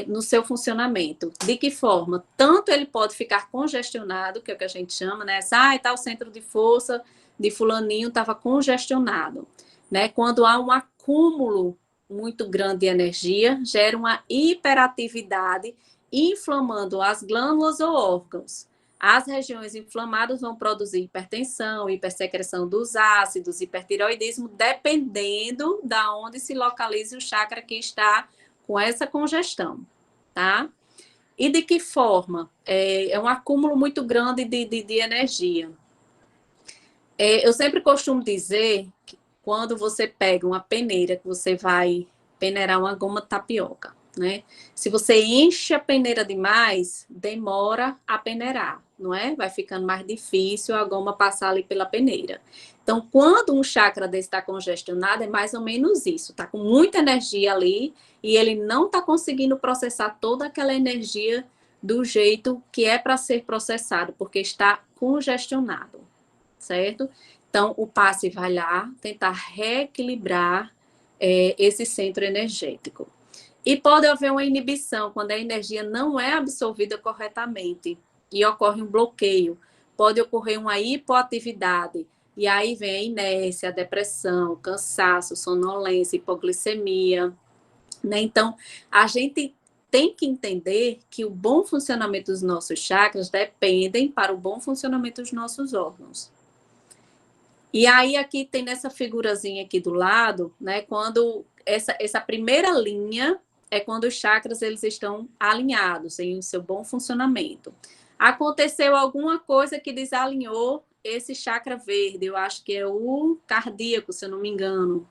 No seu funcionamento. De que forma? Tanto ele pode ficar congestionado, que é o que a gente chama, né? Tá o centro de força de fulaninho estava congestionado, né? Quando há um acúmulo muito grande de energia, gera uma hiperatividade, inflamando as glândulas ou órgãos. As regiões inflamadas vão produzir hipertensão, hipersecreção dos ácidos, hipertireoidismo, dependendo da onde se localize o chakra que está com essa congestão, tá? E de que forma? É um acúmulo muito grande de energia. Eu sempre costumo dizer que quando você pega uma peneira, que você vai peneirar uma goma de tapioca, né? Se você enche a peneira demais, demora a peneirar, não é? Vai ficando mais difícil a goma passar ali pela peneira. Então, quando um chakra desse está congestionado, é mais ou menos isso. Está com muita energia ali e ele não está conseguindo processar toda aquela energia do jeito que é para ser processado, porque está congestionado, certo? Então, o passe vai lá tentar reequilibrar esse centro energético. E pode haver uma inibição quando a energia não é absorvida corretamente e ocorre um bloqueio. Pode ocorrer uma hipoatividade. E aí vem a inércia, a depressão, cansaço, sonolência, hipoglicemia, né? Então, a gente tem que entender que o bom funcionamento dos nossos chakras dependem para o bom funcionamento dos nossos órgãos. E aí, aqui tem nessa figurazinha aqui do lado, né? Quando essa primeira linha é quando os chakras eles estão alinhados em seu bom funcionamento. Aconteceu alguma coisa que desalinhou esse chakra verde, eu acho que é o cardíaco, se eu não me engano.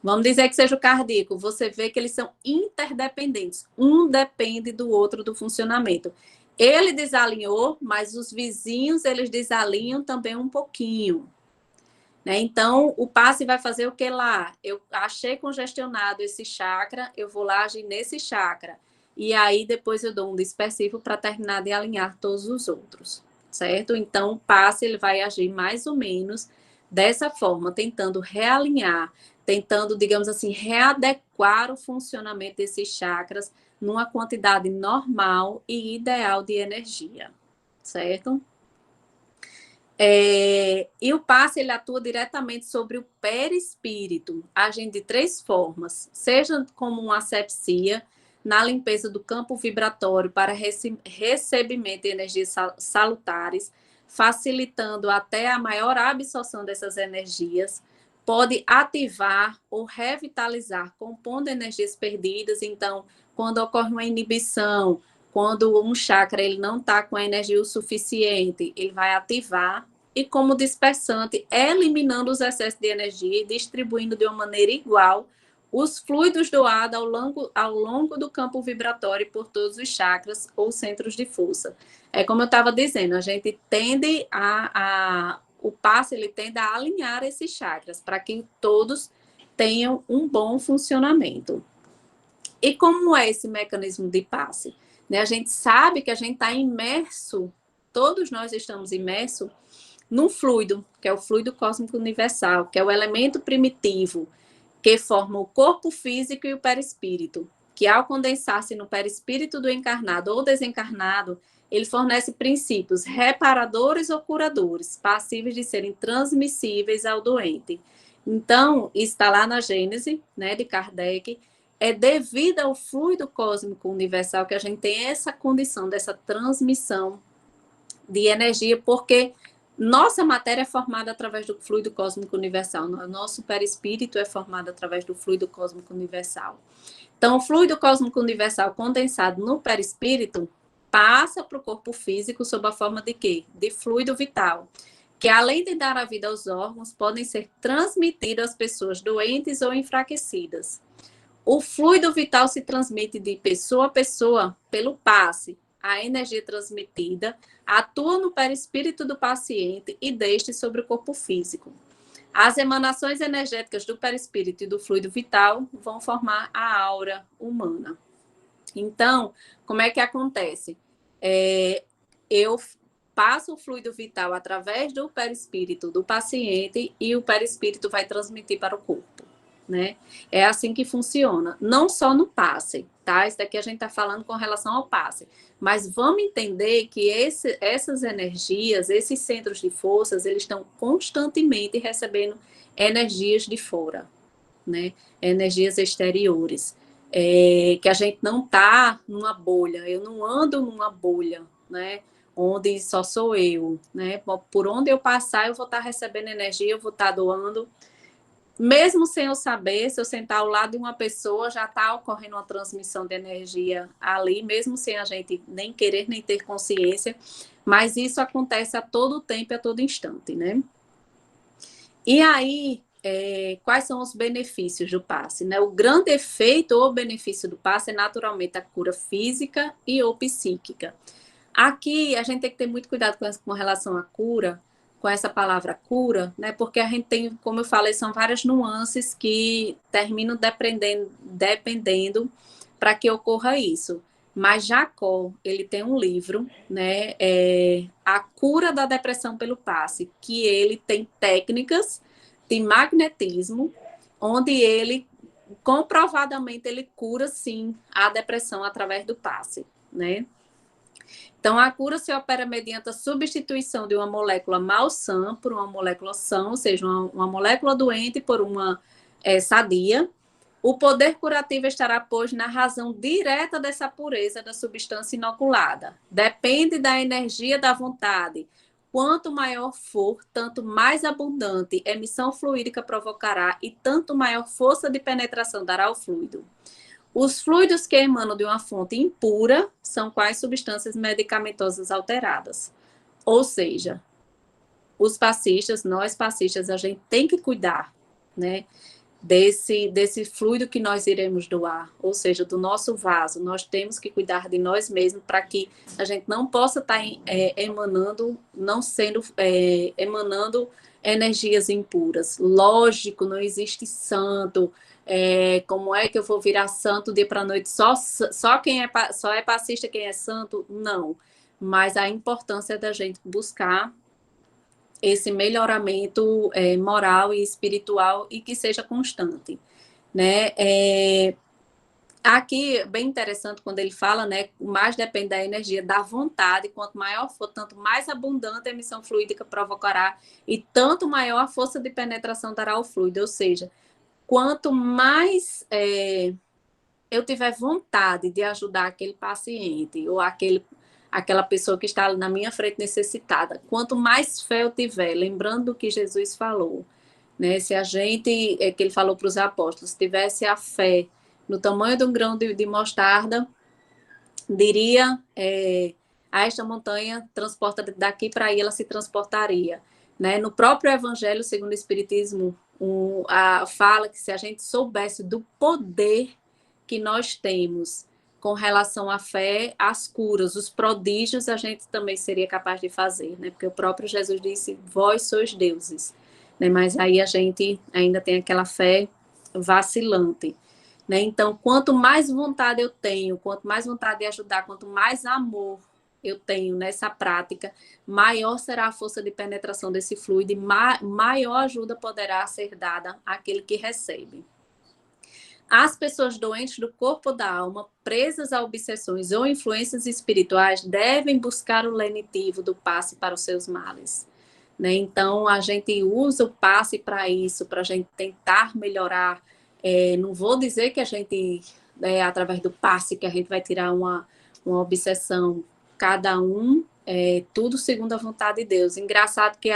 Vamos dizer que seja o cardíaco. Você vê que eles são interdependentes. Um depende do outro do funcionamento. Ele desalinhou, mas os vizinhos, eles desalinham também um pouquinho. Né? Então, o passe vai fazer o que lá? Eu achei congestionado esse chakra, eu vou lá agir nesse chakra. E aí, depois eu dou um dispersivo para terminar de alinhar todos os outros. Certo? Então, o passe ele vai agir mais ou menos dessa forma, tentando realinhar, tentando, digamos assim, readequar o funcionamento desses chakras numa quantidade normal e ideal de energia, certo? E o passe, ele atua diretamente sobre o perispírito, agindo de 3 formas, seja como uma asepsia, na limpeza do campo vibratório para recebimento de energias salutares, facilitando até a maior absorção dessas energias, pode ativar ou revitalizar, compondo energias perdidas. Então, quando ocorre uma inibição, quando um chakra ele não está com a energia o suficiente, ele vai ativar, e como dispersante, eliminando os excessos de energia e distribuindo de uma maneira igual os fluidos doados ao longo do campo vibratório por todos os chakras ou centros de força. É como eu estava dizendo, a gente tende o passe ele tende a alinhar esses chakras para que todos tenham um bom funcionamento. E como é esse mecanismo de passe? Né? A gente sabe que a gente está imerso, todos nós estamos imersos num fluido, que é o fluido cósmico universal, que é o elemento primitivo, que forma o corpo físico e o perispírito. que ao condensar-se no perispírito do encarnado ou desencarnado, ele fornece princípios reparadores ou curadores, passíveis de serem transmissíveis ao doente. Então, está lá na Gênese, né, de Kardec, é devido ao fluido cósmico universal que a gente tem essa condição dessa transmissão de energia, porque nossa matéria é formada através do fluido cósmico universal, nosso perispírito é formado através do fluido cósmico universal. Então, o fluido cósmico universal condensado no perispírito passa para o corpo físico sob a forma de quê? De fluido vital, que além de dar a vida aos órgãos, podem ser transmitidos às pessoas doentes ou enfraquecidas. O fluido vital se transmite de pessoa a pessoa pelo passe. A energia transmitida atua no perispírito do paciente e deste sobre o corpo físico. As emanações energéticas do perispírito e do fluido vital vão formar a aura humana. Então, como é que acontece? Eu passo o fluido vital através do perispírito do paciente e o perispírito vai transmitir para o corpo, né? É assim que funciona. Não só no passe, tá? Isso daqui a gente está falando com relação ao passe. Mas vamos entender que essas energias, esses centros de forças, eles estão constantemente recebendo energias de fora, né? Energias exteriores. Que a gente não está numa bolha. Eu não ando numa bolha, né? Onde só sou eu, né? Por onde eu passar, eu vou estar recebendo energia, eu vou estar doando. Mesmo sem eu saber, se eu sentar ao lado de uma pessoa, já está ocorrendo uma transmissão de energia ali, mesmo sem a gente nem querer, nem ter consciência, mas isso acontece a todo tempo e a todo instante, né? E aí, quais são os benefícios do passe, né? O grande efeito ou benefício do passe é naturalmente a cura física e ou psíquica. Aqui, a gente tem que ter muito cuidado com relação à cura, com essa palavra cura, né? Porque a gente tem, como eu falei, são várias nuances que terminam dependendo para que ocorra isso. Mas Jacó, ele tem um livro, né? A Cura da Depressão pelo Passe, que ele tem técnicas de magnetismo, onde ele, comprovadamente, ele cura, sim, a depressão através do passe, né? Então, a cura se opera mediante a substituição de uma molécula malsã por uma molécula sã, ou seja, uma molécula doente por uma sadia. O poder curativo estará, pois, na razão direta dessa pureza da substância inoculada. Depende da energia da vontade. Quanto maior for, tanto mais abundante emissão fluídica provocará e tanto maior força de penetração dará ao fluido. Os fluidos que emanam de uma fonte impura são quais substâncias medicamentosas alteradas. Ou seja, os passistas, nós passistas, a gente tem que cuidar, né, desse fluido que nós iremos doar, ou seja, do nosso vaso. Nós temos que cuidar de nós mesmos para que a gente não possa estar emanando, não sendo emanando energias impuras. Lógico, não existe santo. Como é que eu vou virar santo dia para noite? Só quem só é passista quem é santo? Não. Mas a importância da gente buscar esse melhoramento moral e espiritual e que seja constante, né? Aqui, bem interessante quando ele fala, né? Mais depende da energia da vontade, quanto maior for, tanto mais abundante a emissão fluídica provocará e tanto maior a força de penetração dará ao fluido, ou seja, quanto mais eu tiver vontade de ajudar aquele paciente ou aquela pessoa que está na minha frente necessitada, quanto mais fé eu tiver, lembrando do que Jesus falou, né? Se a gente, que ele falou para os apóstolos, tivesse a fé no tamanho de um grão de mostarda, diria a esta montanha, transporta daqui para aí, ela se transportaria, né? No próprio Evangelho, segundo o Espiritismo, fala que se a gente soubesse do poder que nós temos com relação à fé, às curas, os prodígios, a gente também seria capaz de fazer, né? Porque o próprio Jesus disse, vós sois deuses, né? Mas aí a gente ainda tem aquela fé vacilante, né? Então, quanto mais vontade eu tenho, quanto mais vontade de ajudar, quanto mais amor eu tenho nessa prática, maior será a força de penetração desse fluido e maior ajuda poderá ser dada àquele que recebe. As pessoas doentes do corpo ou da alma, presas a obsessões ou influências espirituais, devem buscar o lenitivo do passe para os seus males. Né? Então, a gente usa o passe para isso, para a gente tentar melhorar. Não vou dizer que a gente, através do passe, que a gente vai tirar uma obsessão. Cada um, tudo segundo a vontade de Deus. Engraçado que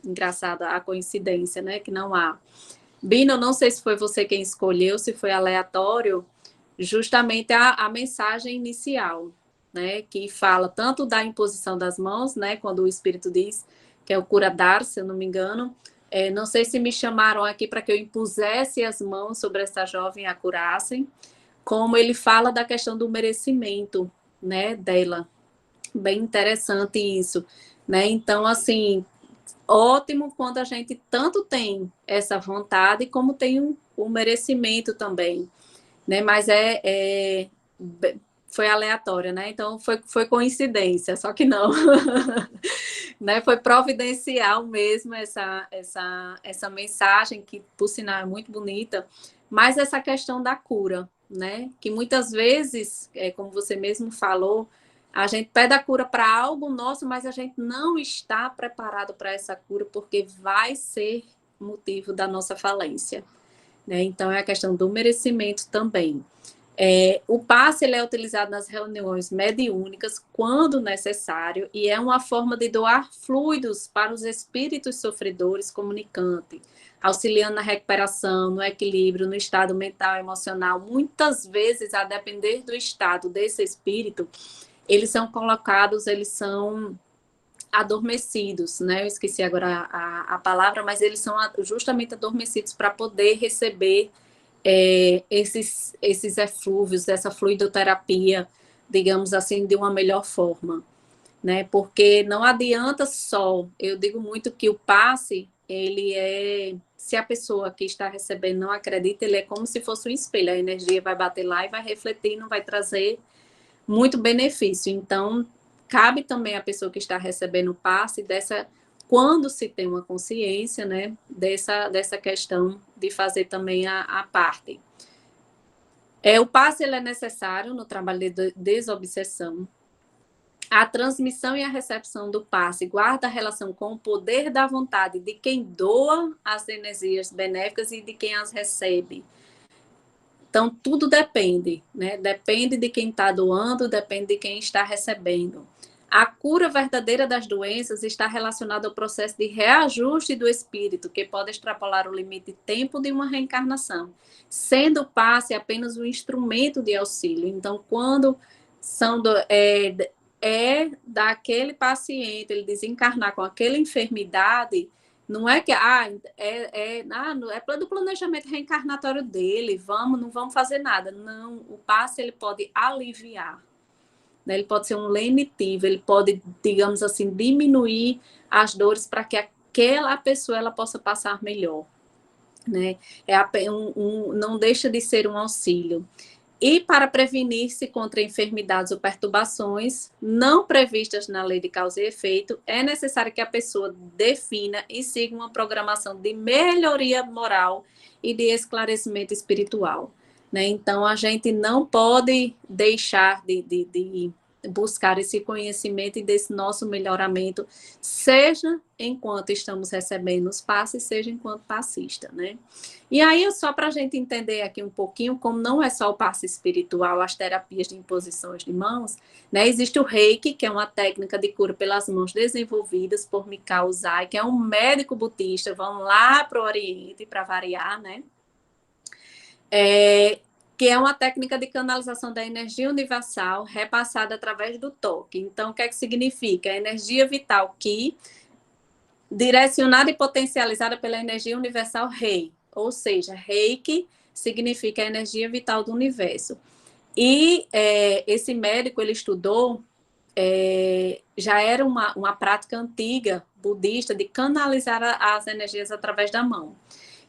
engraçada a coincidência, né? Que não há. Bino, não sei se foi você quem escolheu, se foi aleatório, justamente a mensagem inicial, né, que fala tanto da imposição das mãos, né, quando o Espírito diz que é o curadar, se eu não me engano, não sei se me chamaram aqui para que eu impusesse as mãos sobre essa jovem e a curassem, como ele fala da questão do merecimento, né, dela. Bem interessante isso, né, então, assim, ótimo quando a gente tanto tem essa vontade como tem o merecimento também, né? Mas foi aleatório, né? Então foi coincidência, só que não, né? Foi providencial mesmo essa mensagem que, por sinal, é muito bonita, mas essa questão da cura, né? Que muitas vezes, como você mesmo falou, a gente pede a cura para algo nosso, mas a gente não está preparado para essa cura, porque vai ser motivo da nossa falência, né? Então, é a questão do merecimento também. O passe ele é utilizado nas reuniões mediúnicas quando necessário e é uma forma de doar fluidos para os espíritos sofredores comunicantes, auxiliando na recuperação, no equilíbrio, no estado mental e emocional. Muitas vezes, a depender do estado desse espírito, eles são colocados, eles são adormecidos, né? Eu esqueci agora a palavra, mas eles são justamente adormecidos para poder receber esses eflúvios, essa fluidoterapia, digamos assim, de uma melhor forma, né? Porque não adianta só, eu digo muito que o passe, se a pessoa que está recebendo não acredita, ele é como se fosse um espelho, a energia vai bater lá e vai refletir, não vai trazer muito benefício. Então, cabe também à pessoa que está recebendo o passe quando se tem uma consciência, né, dessa questão de fazer também a parte. O passe ele é necessário no trabalho de desobsessão. A transmissão e a recepção do passe guarda relação com o poder da vontade de quem doa as energias benéficas e de quem as recebe. Então, tudo depende, né? Depende de quem está doando, depende de quem está recebendo. A cura verdadeira das doenças está relacionada ao processo de reajuste do espírito, que pode extrapolar o limite de tempo de uma reencarnação, sendo o passe apenas um instrumento de auxílio. Então, quando daquele paciente, ele desencarnar com aquela enfermidade, não é que é do planejamento reencarnatório dele, não vamos fazer nada. Não, o passe ele pode aliviar, né? Ele pode ser um lenitivo, ele pode, digamos assim, diminuir as dores para que aquela pessoa ela possa passar melhor, né? Não deixa de ser um auxílio. E para prevenir-se contra enfermidades ou perturbações não previstas na lei de causa e efeito, é necessário que a pessoa defina e siga uma programação de melhoria moral e de esclarecimento espiritual, né? Então, a gente não pode deixar de buscar esse conhecimento e desse nosso melhoramento, seja enquanto estamos recebendo os passes, seja enquanto passista, né? E aí, só para a gente entender aqui um pouquinho, como não é só o passe espiritual, as terapias de imposições de mãos, né? Existe o Reiki, que é uma técnica de cura pelas mãos desenvolvidas por Mikao Usai, que é um médico budista, vamos lá para o Oriente, para variar, né? Que é uma técnica de canalização da energia universal repassada através do toque. Então, o que é que significa? A energia vital Ki, direcionada e potencializada pela energia universal Rei, ou seja, Reiki significa a energia vital do universo. E esse médico, ele estudou, já era uma prática antiga budista de canalizar as energias através da mão.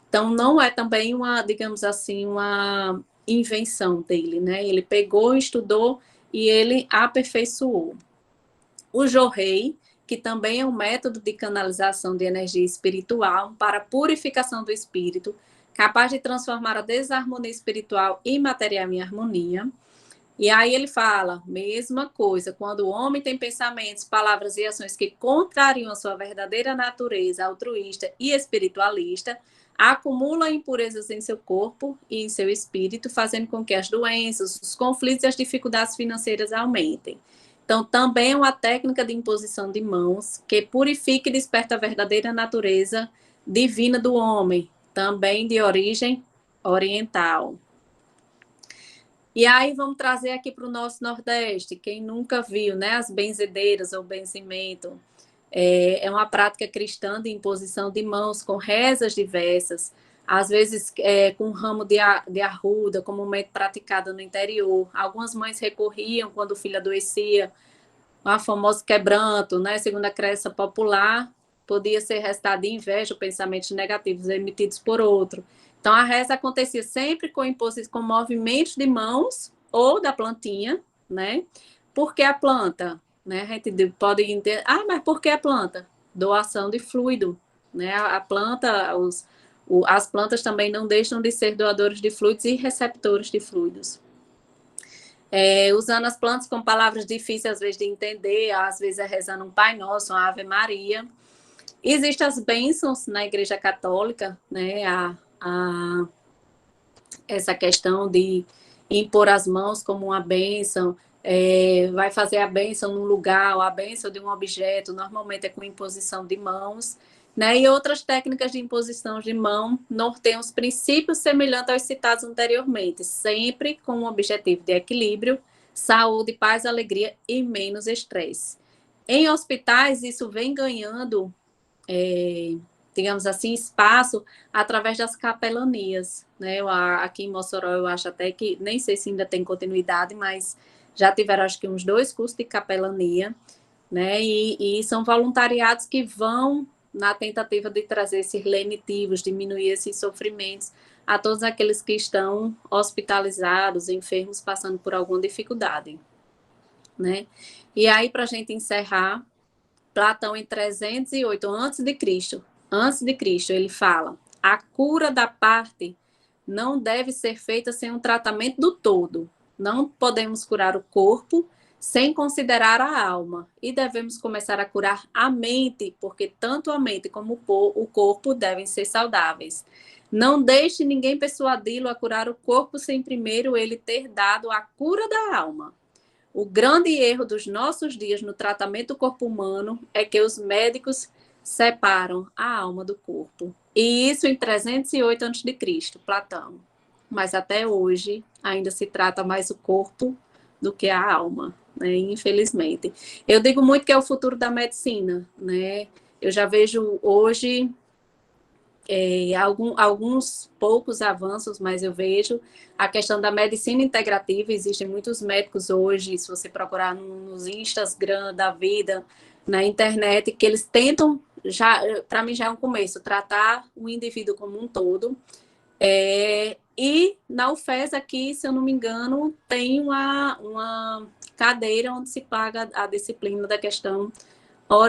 Então, não é também digamos assim, uma invenção dele, né? Ele pegou, estudou e ele aperfeiçoou. O Jorrei, que também é um método de canalização de energia espiritual para purificação do espírito, capaz de transformar a desarmonia espiritual e material em harmonia. E aí ele fala, mesma coisa, quando o homem tem pensamentos, palavras e ações que contrariam a sua verdadeira natureza altruísta e espiritualista, acumula impurezas em seu corpo e em seu espírito, fazendo com que as doenças, os conflitos e as dificuldades financeiras aumentem. Então, também é uma técnica de imposição de mãos que purifica e desperta a verdadeira natureza divina do homem, também de origem oriental. E aí vamos trazer aqui para o nosso Nordeste, quem nunca viu, né, as benzedeiras ou benzimento, é uma prática cristã de imposição de mãos com rezas diversas, às vezes com ramo de arruda, comumente praticada no interior. Algumas mães recorriam quando o filho adoecia, a famosa quebranto, né, segundo a crença popular, podia ser resultado de inveja ou pensamentos negativos emitidos por outro. Então, a reza acontecia sempre com movimentos de mãos ou da plantinha, né? Por que a planta? Né? A gente pode entender, mas por que a planta? Doação de fluido, né? A planta, as plantas também não deixam de ser doadores de fluidos e receptores de fluidos. Usando as plantas com palavras difíceis, às vezes, de entender, às vezes rezando um Pai Nosso, uma Ave Maria. Existem as bênçãos na Igreja Católica, né? Essa questão de impor as mãos como uma bênção, vai fazer a bênção num lugar, ou a bênção de um objeto, normalmente é com imposição de mãos, né? E outras técnicas de imposição de mão norteiam os princípios semelhantes aos citados anteriormente, sempre com o objetivo de equilíbrio, saúde, paz, alegria e menos estresse. Em hospitais, isso vem ganhando digamos assim, espaço através das capelanias, né? Aqui em Mossoró, eu acho até que, nem sei se ainda tem continuidade, mas já tiveram, acho que, uns 2 cursos de capelania, né? E são voluntariados que vão na tentativa de trazer esses lenitivos, diminuir esses sofrimentos a todos aqueles que estão hospitalizados, enfermos, passando por alguma dificuldade, né? E aí, para a gente encerrar, Platão, em 308 antes de Cristo, ele fala: a cura da parte não deve ser feita sem um tratamento do todo. Não podemos curar o corpo sem considerar a alma. E devemos começar a curar a mente, porque tanto a mente como o corpo devem ser saudáveis. Não deixe ninguém persuadi-lo a curar o corpo sem primeiro ele ter dado a cura da alma. O grande erro dos nossos dias no tratamento do corpo humano é que os médicos separam a alma do corpo. E isso em 308 a.C., Platão. Mas até hoje ainda se trata mais o corpo do que a alma, né? Infelizmente. Eu digo muito que é o futuro da medicina, né? Eu já vejo hoje alguns poucos avanços, mas eu vejo a questão da medicina integrativa. Existem muitos médicos hoje, se você procurar nos Instagram da vida, na internet, que eles tentam, para mim já é um começo, tratar o indivíduo como um todo. E na UFES aqui, se eu não me engano, tem uma cadeira onde se paga a disciplina da questão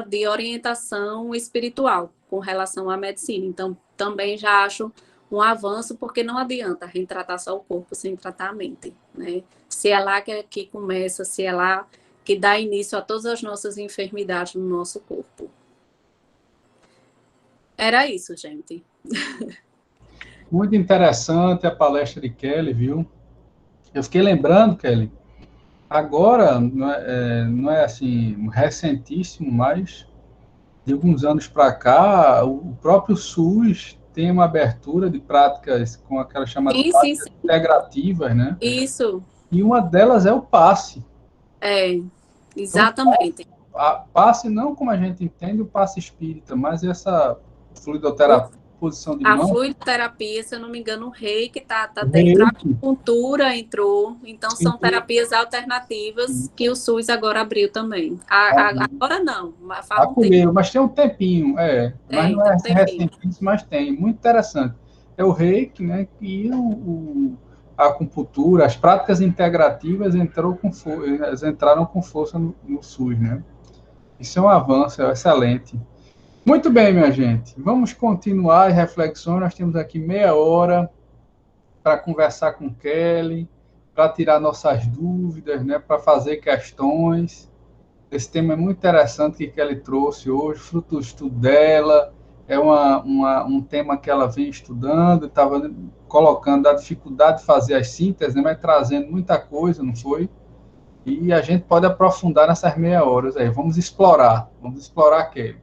de orientação espiritual com relação à medicina. Então, também já acho um avanço, porque não adianta a gente tratar só o corpo sem tratar a mente, né? Se é lá que começa, se é lá que dá início a todas as nossas enfermidades no nosso corpo. Era isso, gente. Muito interessante a palestra de Kelly, viu? Eu fiquei lembrando, Kelly, agora, não é assim, recentíssimo, mas de alguns anos para cá, o próprio SUS tem uma abertura de práticas com aquelas chamadas práticas integrativas, né? Isso. E uma delas é o passe. Exatamente. Então, passe não como a gente entende o passe espírita, mas essa fluidoterapia, posição de mão. A fluidoterapia, se eu não me engano, o reiki está dentro, a acupuntura entrou, então são terapias alternativas que o SUS agora abriu também. Agora não, acolheu, mas tem um tempinho, mas não é recentíssimo, mas tem, muito interessante. É o reiki, né, e a acupuntura, as práticas integrativas entraram com força no SUS, né? Isso é um avanço, é excelente. Muito bem, minha gente. Vamos continuar as reflexões. Nós temos aqui meia hora para conversar com Kelly, para tirar nossas dúvidas, né, para fazer questões. Esse tema é muito interessante que Kelly trouxe hoje, fruto do estudo dela. É um tema que ela vem estudando, estava colocando a dificuldade de fazer as sínteses, né, mas trazendo muita coisa, não foi? E a gente pode aprofundar nessas meia horas aí. Vamos explorar, Kelly.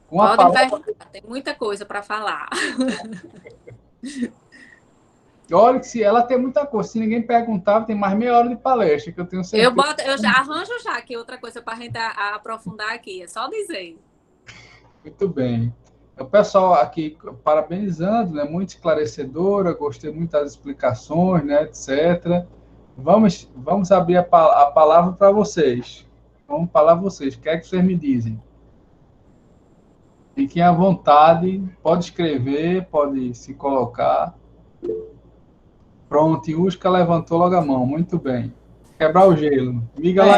Com a Podem palavra, perguntar, tem muita coisa para falar. olha que se ela tem muita coisa, se ninguém perguntar, tem mais meia hora de palestra, que eu tenho certeza. Eu já arranjo já aqui outra coisa para a gente aprofundar aqui, é só dizer. Muito bem. O pessoal aqui parabenizando, né? Muito esclarecedora, gostei muito das explicações, né? Etc. Vamos abrir a palavra para vocês. Vamos falar vocês. O que é que vocês me dizem? Fiquem à vontade, pode escrever, pode se colocar. Pronto, Iusca levantou logo a mão, muito bem. Quebrar o gelo. Miga lá.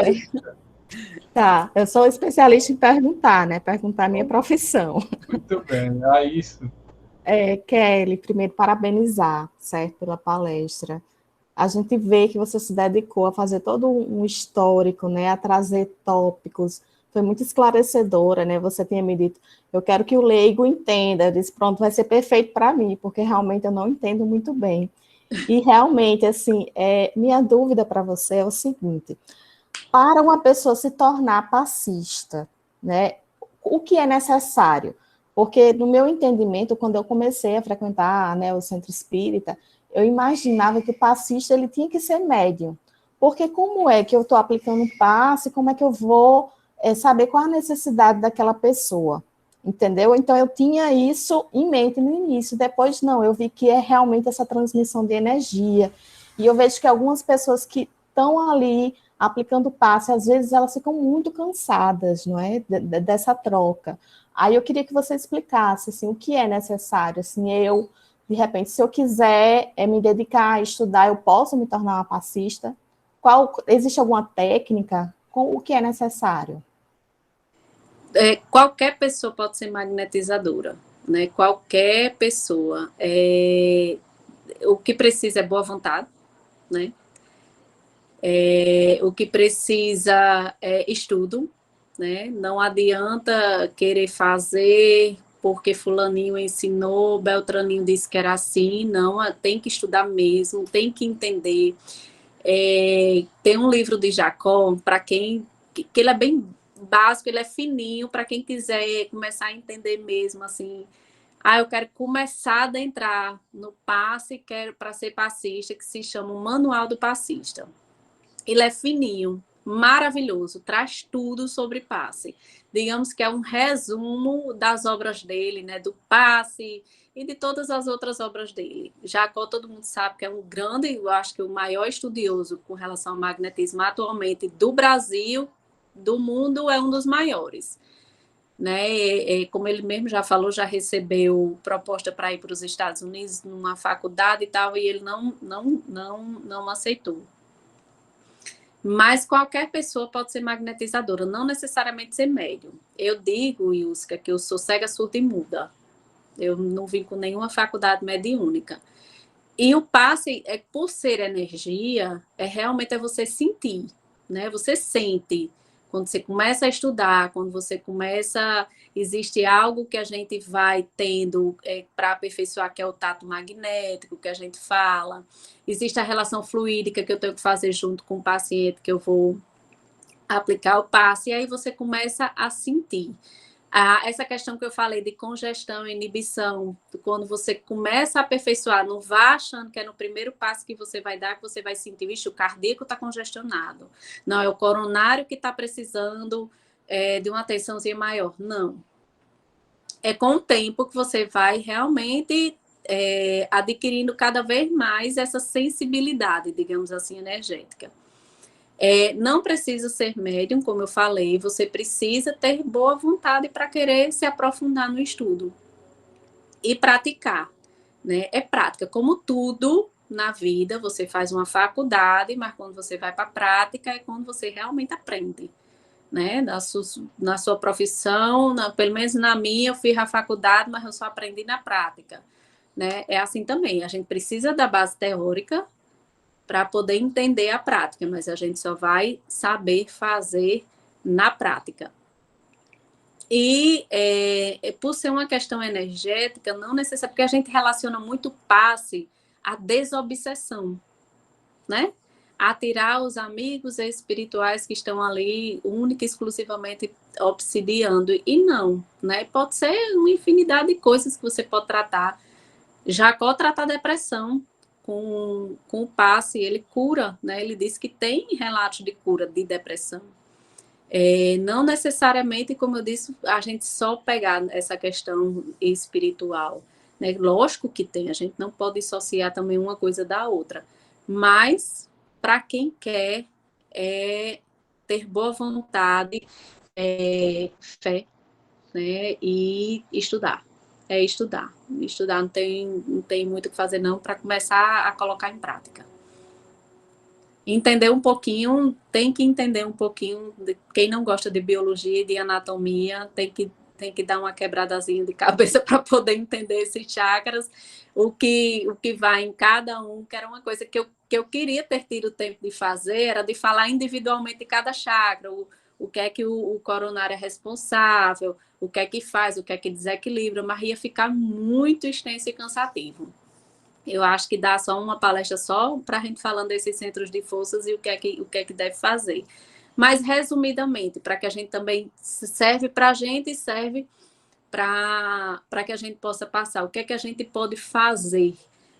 Tá, eu sou especialista em perguntar, né? Perguntar a minha profissão. Muito bem, é isso. Kelly, primeiro parabenizar, certo, pela palestra. A gente vê que você se dedicou a fazer todo um histórico, né? A trazer tópicos. Foi muito esclarecedora, né? Você tinha me dito, eu quero que o leigo entenda. Eu disse, pronto, vai ser perfeito para mim, porque realmente eu não entendo muito bem. E realmente, assim, minha dúvida para você é o seguinte: para uma pessoa se tornar passista, né, o que é necessário? Porque, no meu entendimento, quando eu comecei a frequentar, né, o centro espírita, eu imaginava que o passista ele tinha que ser médium. Porque como é que eu estou aplicando um passe, como é que eu vou saber qual a necessidade daquela pessoa? Entendeu? Então, eu tinha isso em mente no início. Depois, não, eu vi que é realmente essa transmissão de energia. E eu vejo que algumas pessoas que estão ali aplicando passe, às vezes elas ficam muito cansadas, não é, dessa troca. Aí eu queria que você explicasse, assim, o que é necessário, assim, de repente, se eu quiser me dedicar a estudar, eu posso me tornar uma passista? Existe alguma técnica? O que é necessário? Qualquer pessoa pode ser magnetizadora, né? Qualquer pessoa. O que precisa é boa vontade, né? O que precisa é estudo, né? Não adianta querer fazer porque fulaninho ensinou, Beltraninho disse que era assim, não, tem que estudar mesmo, tem que entender. Tem um livro de Jacó, para quem, que ele é bem básico, ele é fininho, para quem quiser começar a entender mesmo, assim, eu quero começar a adentrar no passe, quero para ser passista, que se chama o Manual do Passista. Ele é fininho, maravilhoso, traz tudo sobre passe. Digamos que é um resumo das obras dele, né, do passe e de todas as outras obras dele. Jacó, todo mundo sabe que é um grande, eu acho que o maior estudioso com relação ao magnetismo atualmente do Brasil, do mundo, é um dos maiores. Né? Como ele mesmo já falou, já recebeu proposta para ir para os Estados Unidos numa faculdade e tal, e ele não aceitou. Mas qualquer pessoa pode ser magnetizadora, não necessariamente ser médium. Eu digo, Iusca, que eu sou cega, surda e muda. Eu não vim com nenhuma faculdade mediúnica. E o passe, por ser energia, realmente você sentir, né? Você sente. Quando você começa a estudar, quando você começa... Existe algo que a gente vai tendo para aperfeiçoar, que é o tato magnético, que a gente fala. Existe a relação fluídica que eu tenho que fazer junto com o paciente, que eu vou aplicar o passe, e aí você começa a sentir. Essa questão que eu falei de congestão e inibição, quando você começa a aperfeiçoar, não vá achando que é no primeiro passo que você vai dar, que você vai sentir, vixe, o cardíaco está congestionado. Não, é o coronário que está precisando de uma atençãozinha maior. Não. É com o tempo que você vai realmente adquirindo cada vez mais essa sensibilidade, digamos assim, energética. Não precisa ser médium, como eu falei, você precisa ter boa vontade para querer se aprofundar no estudo e praticar, né? É prática, como tudo na vida, você faz uma faculdade, mas quando você vai para a prática é quando você realmente aprende, né? Na sua profissão, pelo menos na minha, eu fiz a faculdade, mas eu só aprendi na prática, né? É assim também, a gente precisa da base teórica para poder entender a prática, mas a gente só vai saber fazer na prática. E por ser uma questão energética, não necessariamente, porque a gente relaciona muito passe à desobsessão, né? A tirar os amigos espirituais que estão ali única e exclusivamente obsidiando. E não, né? Pode ser uma infinidade de coisas que você pode tratar. Jacó trata a depressão com o passe, ele cura, né? Ele diz que tem relatos de cura de depressão. Não necessariamente, como eu disse, a gente só pegar essa questão espiritual, né? Lógico que tem, a gente não pode dissociar também uma coisa da outra, mas para quem quer ter boa vontade, fé, né? E estudar. Estudar não tem muito o que fazer não para começar a colocar em prática. Entender um pouquinho, tem que entender um pouquinho, quem não gosta de biologia e de anatomia, tem que dar uma quebradazinha de cabeça para poder entender esses chakras, o que vai em cada um, que era uma coisa que eu queria ter tido tempo de fazer, era de falar individualmente de cada chakra, o que é que o coronário é responsável, o que é que faz, o que é que desequilibra, mas ia ficar muito extenso e cansativo. Eu acho que dá só uma palestra só para a gente falando desses centros de forças e o que é que deve fazer. Mas, resumidamente, para que a gente também serve para a gente e serve para que a gente possa passar. O que é que a gente pode fazer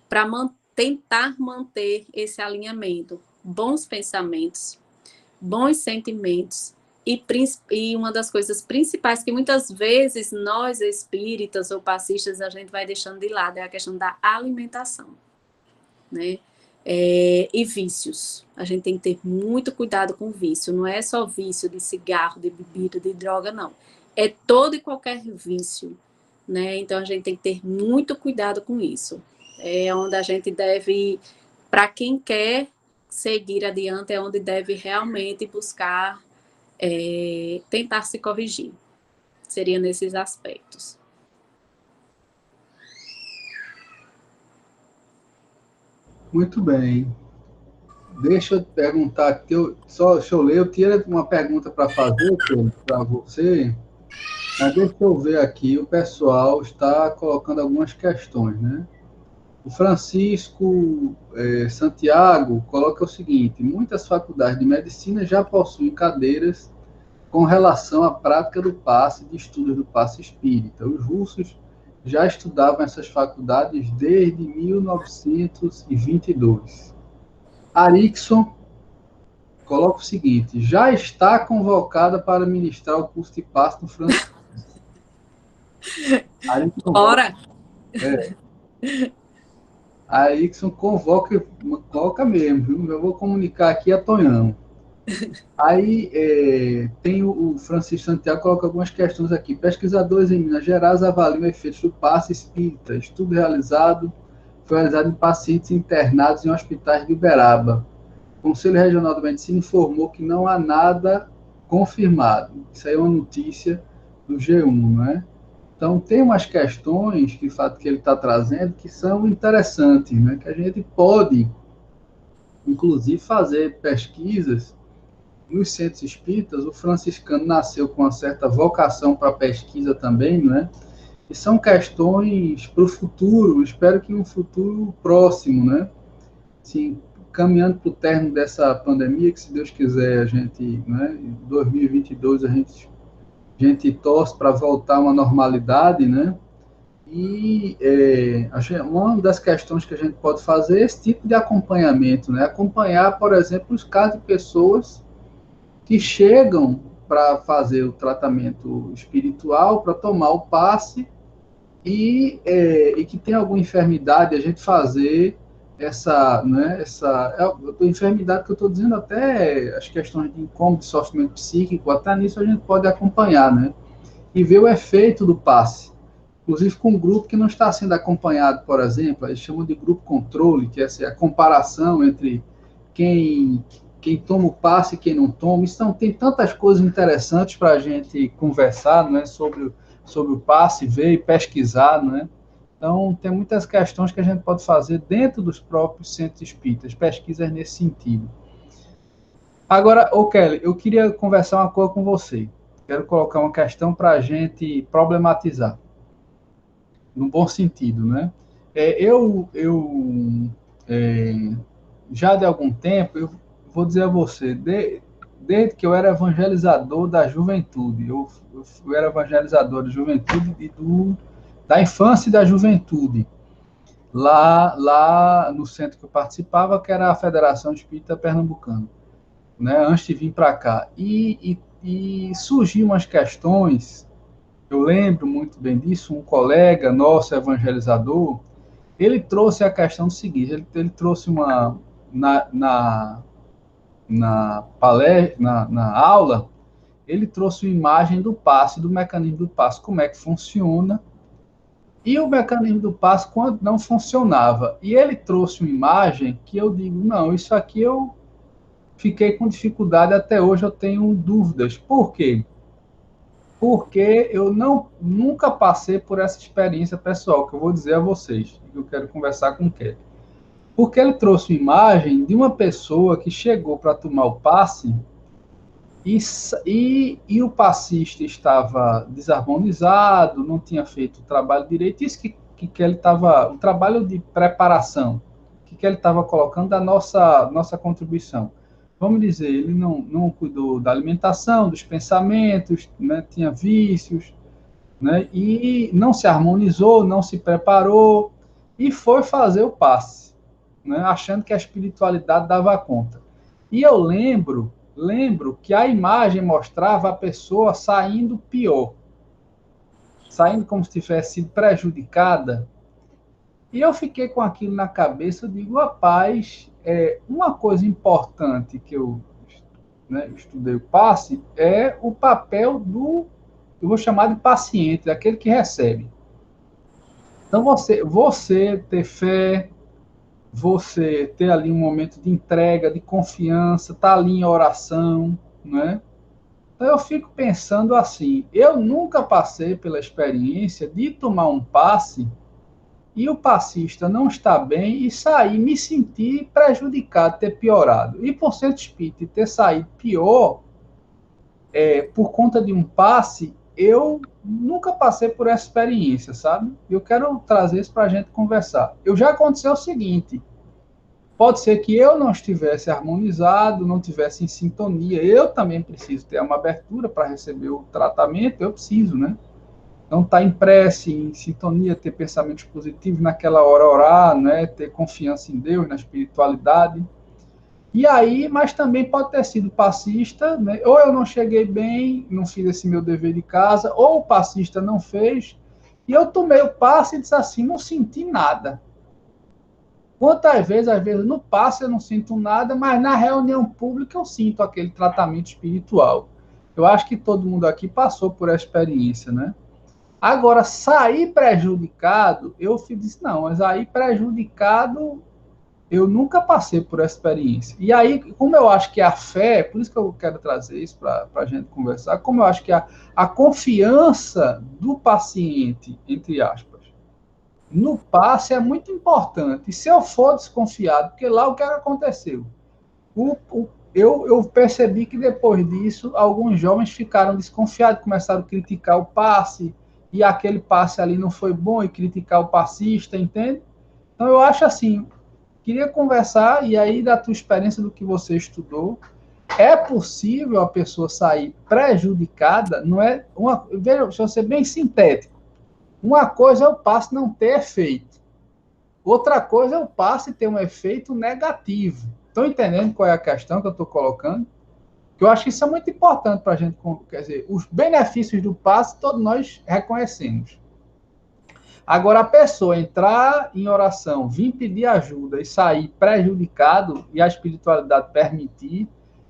para tentar manter esse alinhamento? Bons pensamentos, bons sentimentos. E uma das coisas principais que muitas vezes nós espíritas ou passistas a gente vai deixando de lado é a questão da alimentação, né? E vícios. A gente tem que ter muito cuidado com vício. Não é só vício de cigarro, de bebida, de droga, não. É todo e qualquer vício, né? Então a gente tem que ter muito cuidado com isso. É onde a gente deve, para quem quer seguir adiante, é onde deve realmente buscar tentar se corrigir. Seria nesses aspectos. Muito bem. Deixa eu perguntar aqui, deixa eu ler, eu tinha uma pergunta para fazer para você, mas deixa eu ver aqui, o pessoal está colocando algumas questões, né? O Francisco Santiago coloca o seguinte: muitas faculdades de medicina já possuem cadeiras com relação à prática do passe, de estudos do passe espírita. Os russos já estudavam essas faculdades desde 1922. Arixon coloca o seguinte: já está convocada para ministrar o curso de passe no francês. Ora! A Arixon coloca mesmo, viu? Eu vou comunicar aqui a Tonhão. Aí tem o Francisco Santiago, coloca algumas questões aqui. Pesquisadores em Minas Gerais avaliam efeitos do passe espírita. Estudo foi realizado em pacientes internados em hospitais de Uberaba. O Conselho Regional de Medicina informou que não há nada confirmado. Isso aí é uma notícia do G1, não é? Então, tem umas questões que, de fato, que ele está trazendo que são interessantes, né? Que a gente pode, inclusive, fazer pesquisas nos centros espíritas. O franciscano nasceu com uma certa vocação para pesquisa também, não é? E são questões para o futuro, espero que um futuro próximo, né? Sim, caminhando para o término dessa pandemia, que se Deus quiser, a gente, né, em 2022, a gente torce para voltar a uma normalidade, né? E uma das questões que a gente pode fazer é esse tipo de acompanhamento, né? Acompanhar, por exemplo, os casos de pessoas que chegam para fazer o tratamento espiritual, para tomar o passe, e que tem alguma enfermidade, a gente fazer enfermidade que eu estou dizendo, até as questões de incômodo, de sofrimento psíquico, até nisso a gente pode acompanhar, né? E ver o efeito do passe. Inclusive com um grupo que não está sendo acompanhado, por exemplo, eles chamam de grupo controle, que é a comparação entre quem quem toma o passe e quem não toma. Então, tem tantas coisas interessantes para a gente conversar, não é, sobre o passe, ver e pesquisar, não é? Então, tem muitas questões que a gente pode fazer dentro dos próprios centros espíritas, pesquisas nesse sentido. Agora, Kelly, eu queria conversar uma coisa com você. Quero colocar uma questão para a gente problematizar, no bom sentido, né? É, já de algum tempo, eu vou dizer a você, desde que eu era evangelizador da juventude, eu era evangelizador da juventude e da infância e da juventude, lá no centro que eu participava, que era a Federação Espírita Pernambucana, né, antes de vir para cá. E surgiam umas questões, eu lembro muito bem disso, um colega nosso, evangelizador, ele trouxe a questão do seguinte, ele trouxe na palestra, na aula, ele trouxe uma imagem do passe, do mecanismo do passe, como é que funciona, e o mecanismo do passe quando não funcionava. E ele trouxe uma imagem que eu digo, não, isso aqui eu fiquei com dificuldade, até hoje eu tenho dúvidas. Por quê? Porque eu nunca passei por essa experiência pessoal, que eu vou dizer a vocês, que eu quero conversar com o Kelly. Porque ele trouxe uma imagem de uma pessoa que chegou para tomar o passe e o passista estava desarmonizado, não tinha feito o trabalho direito, isso que ele estava, o trabalho de preparação, que ele estava colocando da nossa contribuição. Vamos dizer, ele não cuidou da alimentação, dos pensamentos, né, tinha vícios, né, e não se harmonizou, não se preparou, e foi fazer o passe, né, achando que a espiritualidade dava conta. E eu lembro que a imagem mostrava a pessoa saindo pior, saindo como se tivesse sido prejudicada. E eu fiquei com aquilo na cabeça, eu digo, rapaz, uma coisa importante que eu, né, estudei o passe é o papel eu vou chamar de paciente, daquele que recebe. Então, você ter fé, você ter ali um momento de entrega, de confiança, estar ali em oração, né? Então, eu fico pensando assim, eu nunca passei pela experiência de tomar um passe e o passista não está bem e sair, me sentir prejudicado, ter piorado. E por ser espírita e ter saído pior, por conta de um passe, eu nunca passei por essa experiência, sabe? Eu quero trazer isso para a gente conversar. Já aconteceu o seguinte, pode ser que eu não estivesse harmonizado, não estivesse em sintonia, eu também preciso ter uma abertura para receber o tratamento, eu preciso, né? Não estar em prece, em sintonia, ter pensamentos positivos naquela hora, orar, né? Ter confiança em Deus, na espiritualidade. E aí, mas também pode ter sido passista, né? Ou eu não cheguei bem, não fiz esse meu dever de casa, ou o passista não fez, e eu tomei o passe e disse assim, não senti nada. Quantas vezes, às vezes, no passe eu não sinto nada, mas na reunião pública eu sinto aquele tratamento espiritual. Eu acho que todo mundo aqui passou por essa experiência, né? Agora, sair prejudicado, eu disse, não, mas aí prejudicado, eu nunca passei por essa experiência. E aí, como eu acho que a fé, por isso que eu quero trazer isso para a gente conversar, como eu acho que a confiança do paciente, entre aspas, no passe é muito importante. E se eu for desconfiado, porque lá o que aconteceu? Eu percebi que depois disso, alguns jovens ficaram desconfiados, começaram a criticar o passe, e aquele passe ali não foi bom, e criticar o passista, entende? Então, eu acho assim, queria conversar, e aí, da tua experiência, do que você estudou, é possível a pessoa sair prejudicada? Não é veja, deixa eu ser bem sintético. Uma coisa é o passe não ter efeito. Outra coisa é o passe ter um efeito negativo. Estão entendendo qual é a questão que eu estou colocando? Que eu acho que isso é muito importante para a gente, quer dizer, os benefícios do passe todos nós reconhecemos. Agora, a pessoa entrar em oração, vir pedir ajuda e sair prejudicado, e a espiritualidade permitir,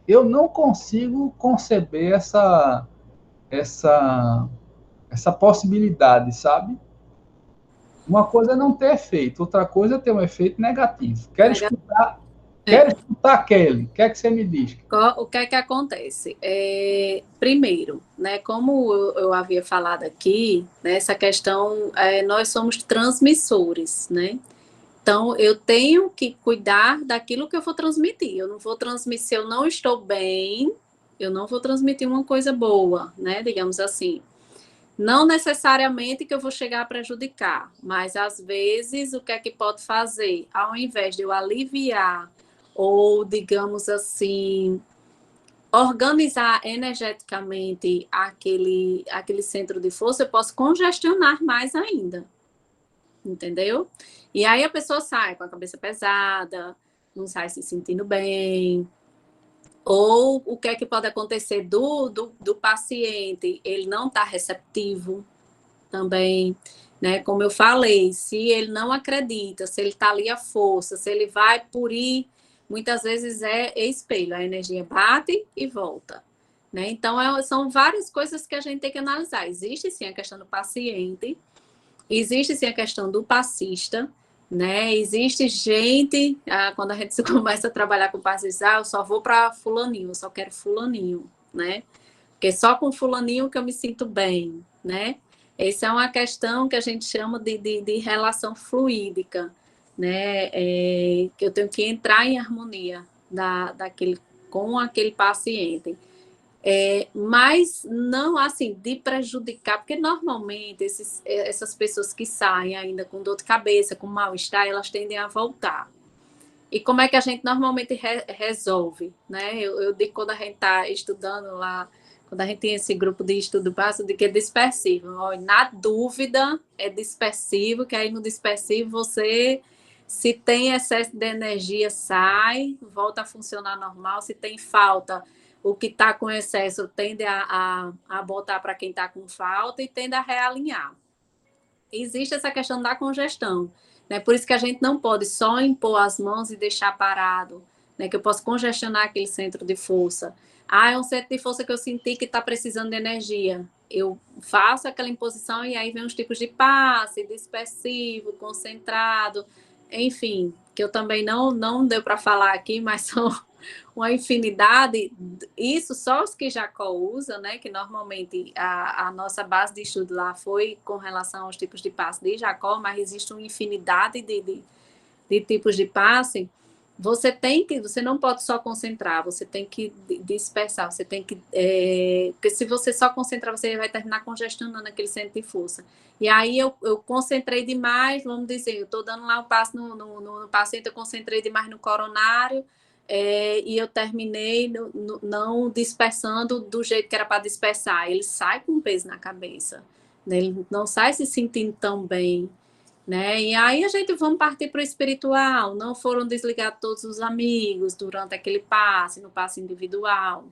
eu não consigo conceber essa possibilidade, sabe? Uma coisa é não ter efeito, outra coisa é ter um efeito negativo. Quero escutar Quero escutar, Kelly. O que é que você me diz? O que é que acontece? Primeiro, né, como eu havia falado aqui, né, essa questão, nós somos transmissores, né? Então, eu tenho que cuidar daquilo que eu vou transmitir. Eu não vou transmitir, se eu não estou bem, eu não vou transmitir uma coisa boa, né? Digamos assim. Não necessariamente que eu vou chegar a prejudicar, mas às vezes o que é que pode fazer? Ao invés de eu aliviar ou, digamos assim, organizar energeticamente aquele centro de força, eu posso congestionar mais ainda. Entendeu? E aí a pessoa sai com a cabeça pesada, não sai se sentindo bem. Ou o que é que pode acontecer do paciente? Ele não está receptivo também, né? Como eu falei, se ele não acredita, se ele está ali à força, se ele vai por ir, muitas vezes é espelho, a energia bate e volta. Né? Então, são várias coisas que a gente tem que analisar. Existe sim a questão do paciente, existe sim a questão do passista, né? Existe gente, quando a gente começa a trabalhar com passista, eu só vou para fulaninho, eu só quero fulaninho, né? Porque só com fulaninho que eu me sinto bem, né? Essa é uma questão que a gente chama de relação fluídica, né? Que eu tenho que entrar em harmonia com aquele paciente. Mas não assim de prejudicar, porque normalmente essas pessoas que saem ainda com dor de cabeça, com mal-estar, elas tendem a voltar. E como é que a gente normalmente resolve, né? Eu digo, quando a gente está estudando lá, quando a gente tem esse grupo de estudo básico, de que é dispersivo. Na dúvida, é dispersivo, que aí no dispersivo você, se tem excesso de energia, sai, volta a funcionar normal. Se tem falta, o que está com excesso tende a botar para quem está com falta e tende a realinhar. Existe essa questão da congestão, né? Por isso que a gente não pode só impor as mãos e deixar parado, né? Que eu posso congestionar aquele centro de força. É um centro de força que eu senti que está precisando de energia. Eu faço aquela imposição e aí vem os tipos de passe, dispersivo, concentrado, enfim, que eu também não deu para falar aqui, mas são uma infinidade. Isso só os que Jacó usa, né? Que normalmente a nossa base de estudo lá foi com relação aos tipos de passe de Jacó, mas existe uma infinidade de tipos de passe. Você não pode só concentrar, você tem que dispersar, você tem que, porque se você só concentrar, você vai terminar congestionando aquele centro de força. E aí eu concentrei demais, vamos dizer, eu estou dando lá o passo no paciente, eu concentrei demais no coronário, e eu terminei não dispersando do jeito que era para dispersar. Ele sai com peso na cabeça, né? Ele não sai se sentindo tão bem. Né? E aí a gente vamos partir para o espiritual. Não foram desligados todos os amigos durante aquele passe, no passe individual,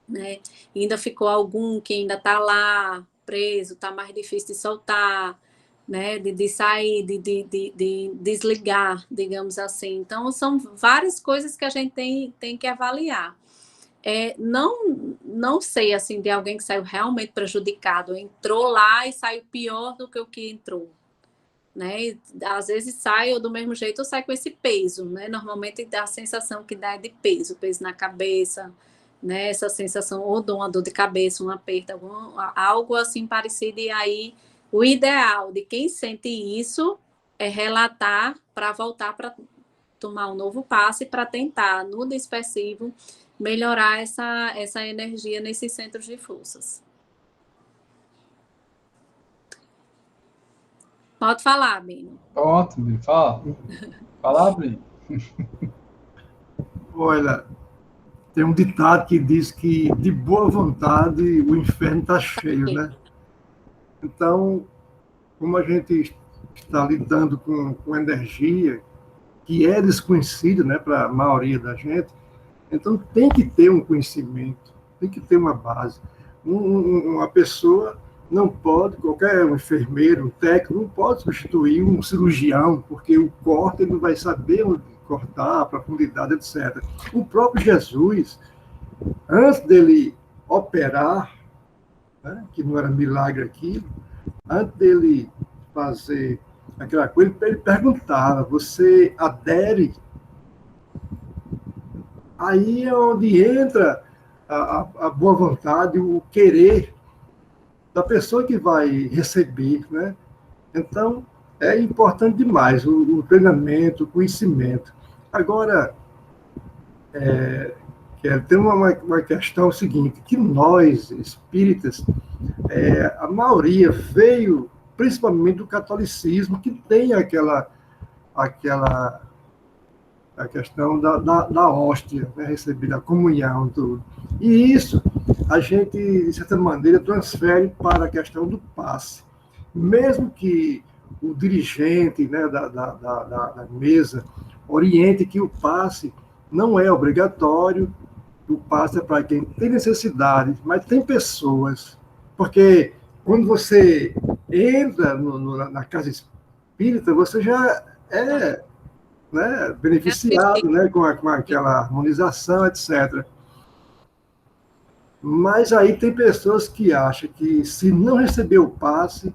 né? E ainda ficou algum que ainda está lá preso, está mais difícil de soltar, né? De sair, de desligar, digamos assim. Então são várias coisas que a gente tem que avaliar. Não sei assim de alguém que saiu realmente prejudicado, entrou lá e saiu pior do que o que entrou. Né? E, às vezes sai ou do mesmo jeito ou sai com esse peso, né? Normalmente dá a sensação que dá de peso na cabeça, né? Essa sensação ou de uma dor de cabeça, um aperto, algo assim parecido. E aí o ideal de quem sente isso é relatar para voltar para tomar um novo passe para tentar no dispersivo melhorar essa energia nesses centros de forças. Pode falar, Bino. Pronto, Bino. Fala. Fala, Bino. Olha, tem um ditado que diz que de boa vontade o inferno está cheio, né? Então, como a gente está lidando com energia que é desconhecida, né, para a maioria da gente, então tem que ter um conhecimento, tem que ter uma base. Uma pessoa não pode, qualquer enfermeiro, técnico, não pode substituir um cirurgião, porque o corte ele não vai saber onde cortar, a profundidade, etc. O próprio Jesus, antes dele operar, né, que não era milagre aquilo, antes dele fazer aquela coisa, ele perguntava, você adere Aí é onde entra a boa vontade, o querer da pessoa que vai receber, né? Então, é importante demais o treinamento, o conhecimento. Agora, tem uma questão seguinte, que nós, espíritas, a maioria veio principalmente do catolicismo, que tem aquela a questão da hóstia, né, recebida, a comunhão, tudo. E isso a gente, de certa maneira, transfere para a questão do passe. Mesmo que o dirigente, né, da mesa oriente que o passe não é obrigatório, o passe é para quem tem necessidade, mas tem pessoas, porque quando você entra na casa espírita, você já é, né, beneficiado, né, com aquela harmonização, etc. Mas aí tem pessoas que acham que se não receber o passe,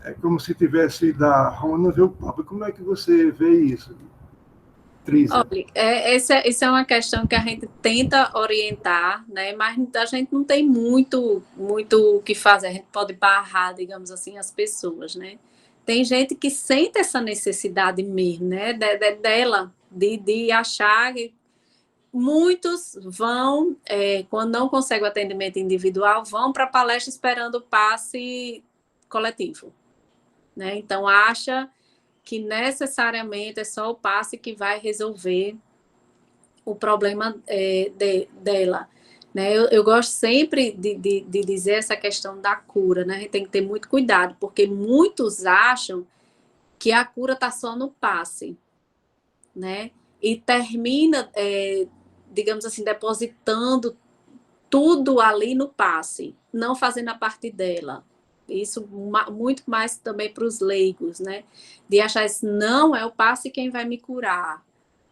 é como se tivesse da Roma não ver o Papa. Como é que você vê isso, Trisa? Olha, essa é uma questão que a gente tenta orientar, né? Mas a gente não tem muito o que fazer, a gente pode barrar, digamos assim, as pessoas, né? Tem gente que sente essa necessidade mesmo, né? Dela, de achar que muitos vão, quando não conseguem o atendimento individual, vão para a palestra esperando o passe coletivo, né? Então, acha que necessariamente é só o passe que vai resolver o problema dela. Né? Eu gosto sempre de dizer essa questão da cura, né? A gente tem que ter muito cuidado, porque muitos acham que a cura está só no passe, né? E termina, digamos assim, depositando tudo ali no passe, não fazendo a parte dela. Isso muito mais também para os leigos, né? De achar isso, não é o passe quem vai me curar.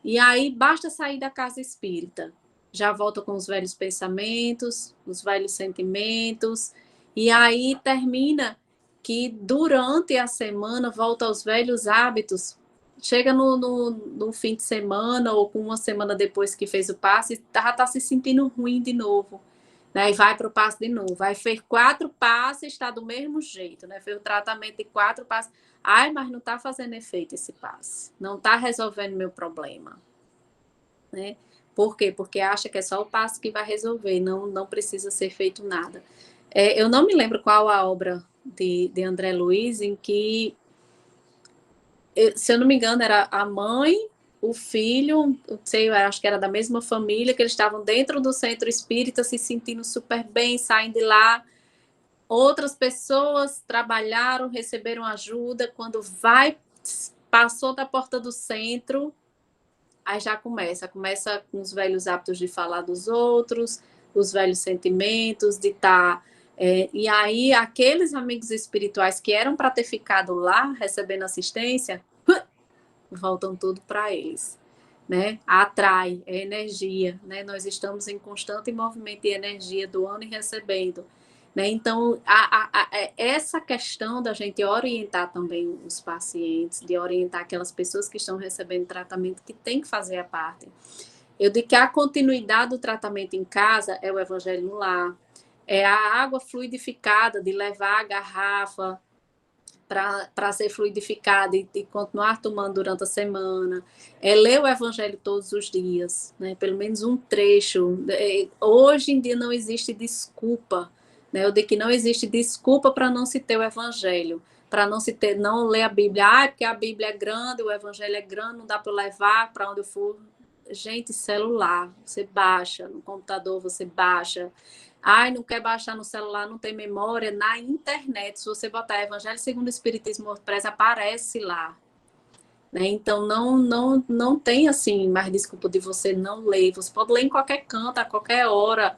E aí basta sair da casa espírita. Já volta com os velhos pensamentos, os velhos sentimentos, e aí termina que durante a semana volta aos velhos hábitos. Chega no fim de semana ou com uma semana depois que fez o passe, já está se sentindo ruim de novo. Né, e vai para o passe de novo. Aí fez 4 passes, está do mesmo jeito, né? Fez o tratamento de 4 passes. Ai, mas não está fazendo efeito esse passe. Não está resolvendo meu problema. Né? Por quê? Porque acha que é só o passe que vai resolver, não precisa ser feito nada. Eu não me lembro qual a obra de André Luiz, em que, se eu não me engano, era a mãe, o filho, sei, eu acho que era da mesma família, que eles estavam dentro do centro espírita, se sentindo super bem, saindo de lá. Outras pessoas trabalharam, receberam ajuda. Quando passou da porta do centro, aí já começa com os velhos hábitos de falar dos outros, os velhos sentimentos, de estar... e aí, aqueles amigos espirituais que eram para ter ficado lá, recebendo assistência, voltam tudo para eles, né? Atrai, é energia, né? Nós estamos em constante movimento de energia, doando e recebendo, né? Então, essa questão da gente orientar também os pacientes, de orientar aquelas pessoas que estão recebendo tratamento, que tem que fazer a parte. Eu digo que a continuidade do tratamento em casa é o evangelho no lar, é a água fluidificada, de levar a garrafa para ser fluidificada e continuar tomando durante a semana, é ler o evangelho todos os dias, né? Pelo menos um trecho. Hoje em dia não existe desculpa, né? Eu digo que não existe desculpa para não se ter o evangelho, para não ler a Bíblia. Porque a Bíblia é grande, o evangelho é grande, não dá para levar para onde eu for. Gente, celular, você baixa, no computador você baixa. Ai, não quer baixar no celular, não tem memória. Na internet, se você botar Evangelho segundo o Espiritismo WordPress, aparece lá. Né? Então, não tem, assim, mais desculpa de você não ler. Você pode ler em qualquer canto, a qualquer hora.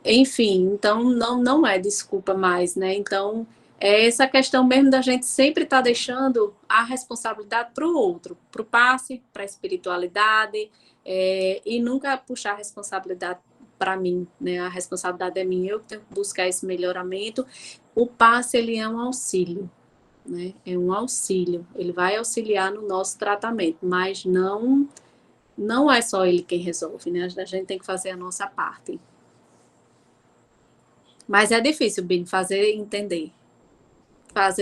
Enfim, então, não é desculpa mais, né? Então, é essa questão mesmo da gente sempre estar deixando a responsabilidade para o outro, para o passe, para a espiritualidade, e nunca puxar a responsabilidade para mim, né? A responsabilidade é minha, eu tenho que buscar esse melhoramento. O passe, ele é um auxílio, né? É um auxílio, ele vai auxiliar no nosso tratamento, mas não não é só ele quem resolve, né? A gente tem que fazer a nossa parte. Mas é difícil, Bini, fazer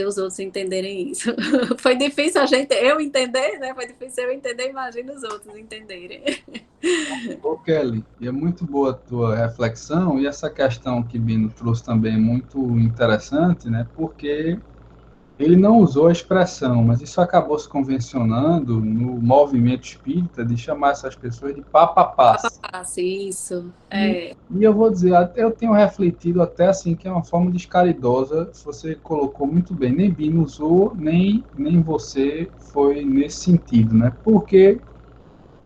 os outros entenderem isso. Foi difícil eu entender, né? Foi difícil eu entender, imagina os outros entenderem. Ô, Kelly, e é muito boa a tua reflexão, e essa questão que Bino trouxe também é muito interessante, né? Porque ele não usou a expressão, mas isso acabou se convencionando no movimento espírita de chamar essas pessoas de papapás. Isso. E eu vou dizer, eu tenho refletido até assim que é uma forma descaridosa, se você colocou muito bem, nem Bino usou, nem você foi nesse sentido, né? Porque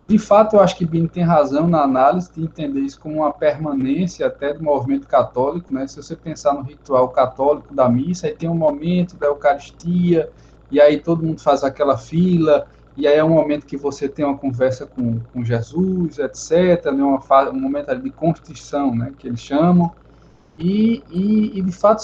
de fato, eu acho que Bini tem razão na análise de entender isso como uma permanência até do movimento católico, né? Se você pensar no ritual católico da missa, aí tem um momento da Eucaristia, e aí todo mundo faz aquela fila, e aí é um momento que você tem uma conversa com Jesus, etc., né? Um momento ali de constrição, né? Que eles chamam, e de fato,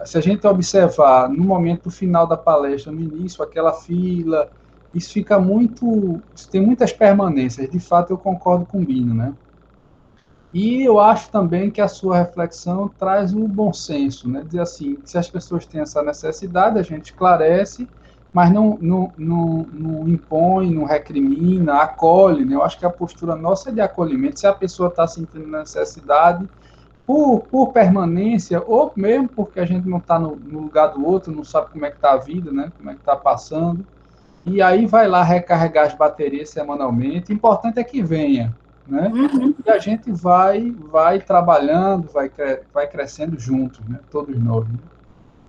se a gente observar no momento final da palestra, no início, aquela fila, isso fica muito. Isso tem muitas permanências, de fato, eu concordo com o Bino, né? E eu acho também que a sua reflexão traz o bom senso, né? Dizer assim, se as pessoas têm essa necessidade, a gente esclarece, mas não impõe, não recrimina, acolhe, né? Eu acho que a postura nossa é de acolhimento. Se a pessoa está sentindo necessidade, por permanência, ou mesmo porque a gente não está no lugar do outro, não sabe como é que está a vida, né? Como é que está passando. E aí vai lá recarregar as baterias semanalmente. O importante é que venha, né? E a gente vai trabalhando, vai crescendo juntos, né? Todos nós, né?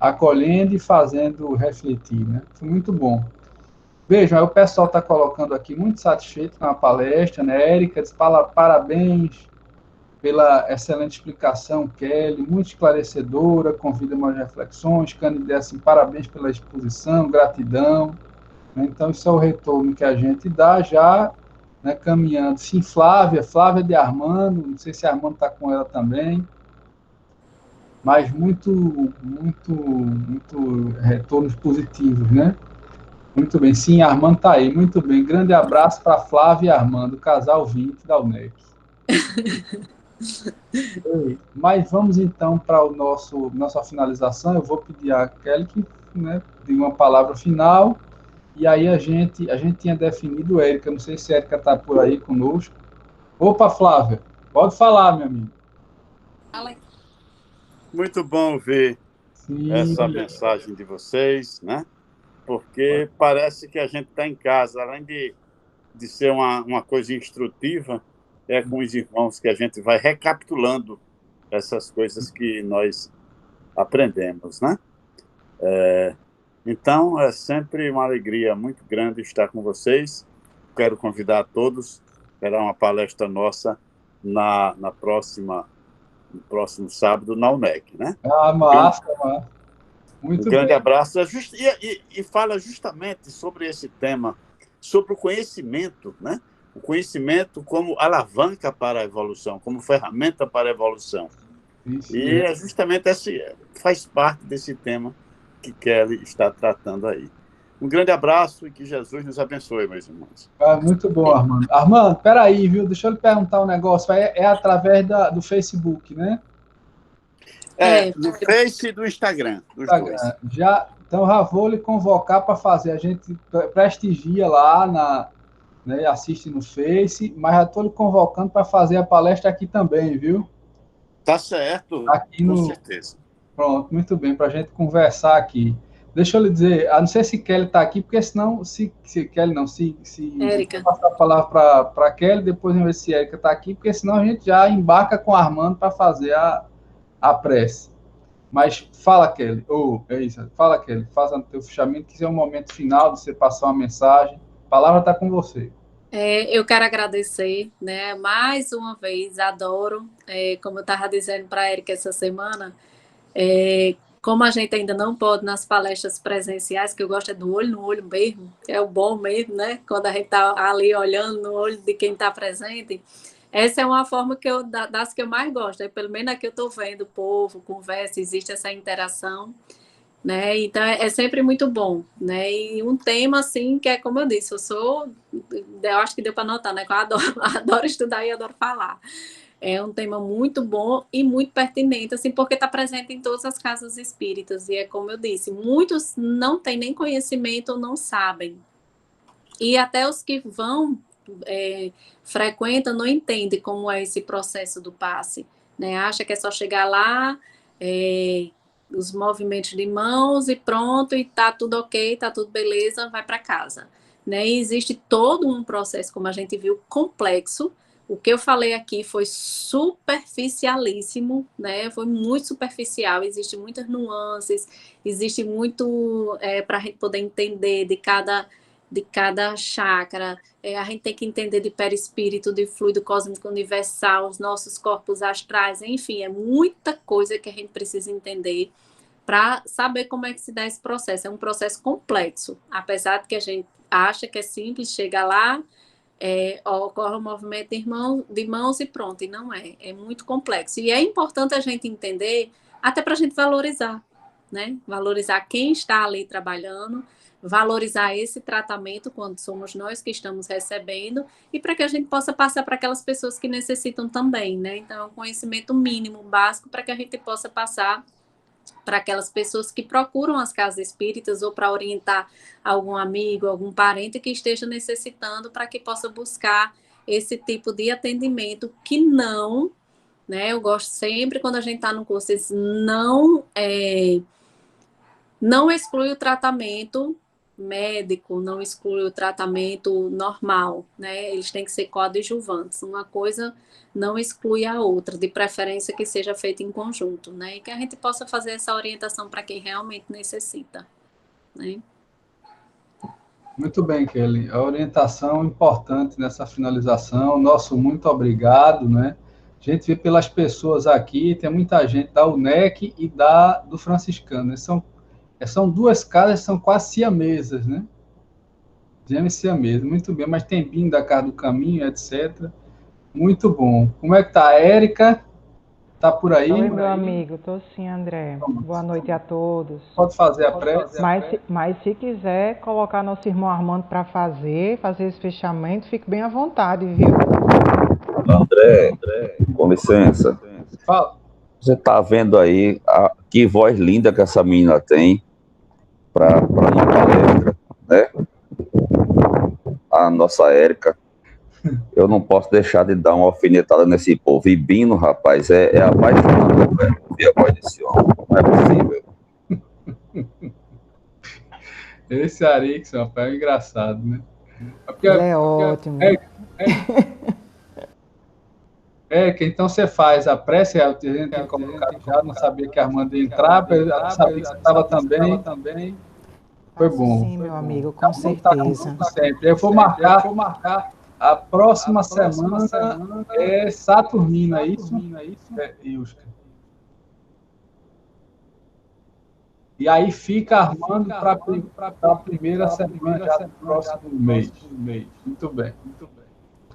Acolhendo e fazendo refletir, né? Foi muito bom. Vejam, aí o pessoal está colocando aqui muito satisfeito com a palestra, né? Érica diz parabéns pela excelente explicação, Kelly, muito esclarecedora, convida mais reflexões. Cândido, assim, parabéns pela exposição, gratidão. Então, isso é o retorno que a gente dá já, né, caminhando. Sim, Flávia de Armando, não sei se a Armando está com ela também, mas muito retornos positivos, né? Muito bem, sim, Armando está aí, muito bem. Grande abraço para Flávia e Armando, casal 20 da UNEP. Mas vamos então para o nossa finalização. Eu vou pedir a Kelly que, né, dê uma palavra final. E aí a gente tinha definido Érica. Não sei se a Érica está por aí conosco. Opa, Flávia, pode falar, meu amigo. Muito bom ver essa mensagem de vocês, né? Porque parece que a gente está em casa, além de ser uma coisa instrutiva, é com os irmãos que a gente vai recapitulando essas coisas que nós aprendemos, né? Então, é sempre uma alegria muito grande estar com vocês. Quero convidar a todos para uma palestra nossa no próximo sábado na UNEC, né? Massa. Muito um grande bem. abraço. E fala justamente sobre esse tema, sobre o conhecimento, né? O conhecimento como alavanca para a evolução, como ferramenta para a evolução. E é justamente faz parte desse tema que Kelly está tratando aí. Um grande abraço e que Jesus nos abençoe, meus irmãos. Muito bom, Armando. Armando, peraí, viu? Deixa eu lhe perguntar um negócio. É através do Facebook, né? Do Face e do Instagram, dos dois. Então, já vou lhe convocar para fazer. A gente prestigia lá, né, assiste no Face, mas já estou lhe convocando para fazer a palestra aqui também, viu? Tá certo, aqui com certeza. Pronto, muito bem, para a gente conversar aqui. Deixa eu lhe dizer, não sei se Kelly está aqui, porque senão, se Kelly não, se Érica. passar a palavra para Kelly, depois vamos ver se Érica está aqui, porque senão a gente já embarca com Armando para fazer a prece. Mas fala, Kelly, fala, Kelly, faça o teu fechamento, que é um momento final de você passar uma mensagem. A palavra está com você. Eu quero agradecer, né, mais uma vez, adoro, como eu estava dizendo para a Érica essa semana, como a gente ainda não pode nas palestras presenciais, que eu gosto do olho no olho mesmo, é o bom mesmo, né, quando a gente está ali olhando no olho de quem está presente, essa é uma forma das que eu mais gosto, pelo menos aqui eu estou vendo o povo, conversa, existe essa interação, né? Então é sempre muito bom, né? E um tema assim que é como eu disse, eu acho que deu para notar, né? Que eu adoro, adoro estudar e adoro falar. É um tema muito bom e muito pertinente, assim, porque está presente em todas as casas espíritas. E é como eu disse, muitos não têm nem conhecimento ou não sabem. E até os que vão, frequentam, não entendem como é esse processo do passe, né? Acha que é só chegar lá, os movimentos de mãos e pronto, e tá tudo ok, tá tudo beleza, vai para casa, né? E existe todo um processo, como a gente viu, complexo. O que eu falei aqui foi superficialíssimo, né? Foi muito superficial, existem muitas nuances, existe muito para a gente poder entender de cada chácara. A gente tem que entender de perispírito, de fluido cósmico universal, os nossos corpos astrais, enfim, é muita coisa que a gente precisa entender para saber como é que se dá esse processo. É um processo complexo, apesar de que a gente acha que é simples, chega lá, ocorre o movimento de mãos e pronto, e não é. É muito complexo. E é importante a gente entender, até para a gente valorizar, né? Valorizar quem está ali trabalhando, valorizar esse tratamento quando somos nós que estamos recebendo, e para que a gente possa passar para aquelas pessoas que necessitam também, né? Então, é um conhecimento mínimo, básico, para que a gente possa passar para aquelas pessoas que procuram as casas espíritas ou para orientar algum amigo, algum parente que esteja necessitando, para que possa buscar esse tipo de atendimento que não, né? Eu gosto sempre quando a gente está no curso, não exclui o tratamento médico, não exclui o tratamento normal, né? Eles têm que ser coadjuvantes. Uma coisa não exclui a outra, de preferência que seja feita em conjunto, né? E que a gente possa fazer essa orientação para quem realmente necessita, né? Muito bem, Kelly. A orientação importante nessa finalização. Nosso muito obrigado, né? A gente vê pelas pessoas aqui, tem muita gente da UNEC e do franciscano. São duas casas, são quase siamesas, né? Gêmeas siamesas, muito bem. Mas tem Bim da Casa do Caminho, etc. Muito bom. Como é que tá? A Érica tá por aí? Oi, meu amigo, estou sim, André. Boa noite a todos. Pode fazer a prece? Mas se quiser colocar nosso irmão Armando para fazer esse fechamento, fique bem à vontade, viu? André, com licença. Fala. Você está vendo aí que voz linda que essa menina tem para uma palestra, né? A nossa Érica. Eu não posso deixar de dar uma alfinetada nesse povo. E Bino, rapaz, é apaixonante, velho, ouvir a voz desse homem. Não é possível. Esse Arix, rapaz, é engraçado, né? Ele é ótimo. Que então você faz a prece, a gente tem colocado já, não sabia que a Armanda ia entrar, sabia que você estava também. Foi bom. Sim, meu amigo, com certeza. Sempre. Eu vou marcar a próxima semana é Saturnina, é isso? Ilska. E aí fica armando para a primeira semana já do próximo mês. Muito bem.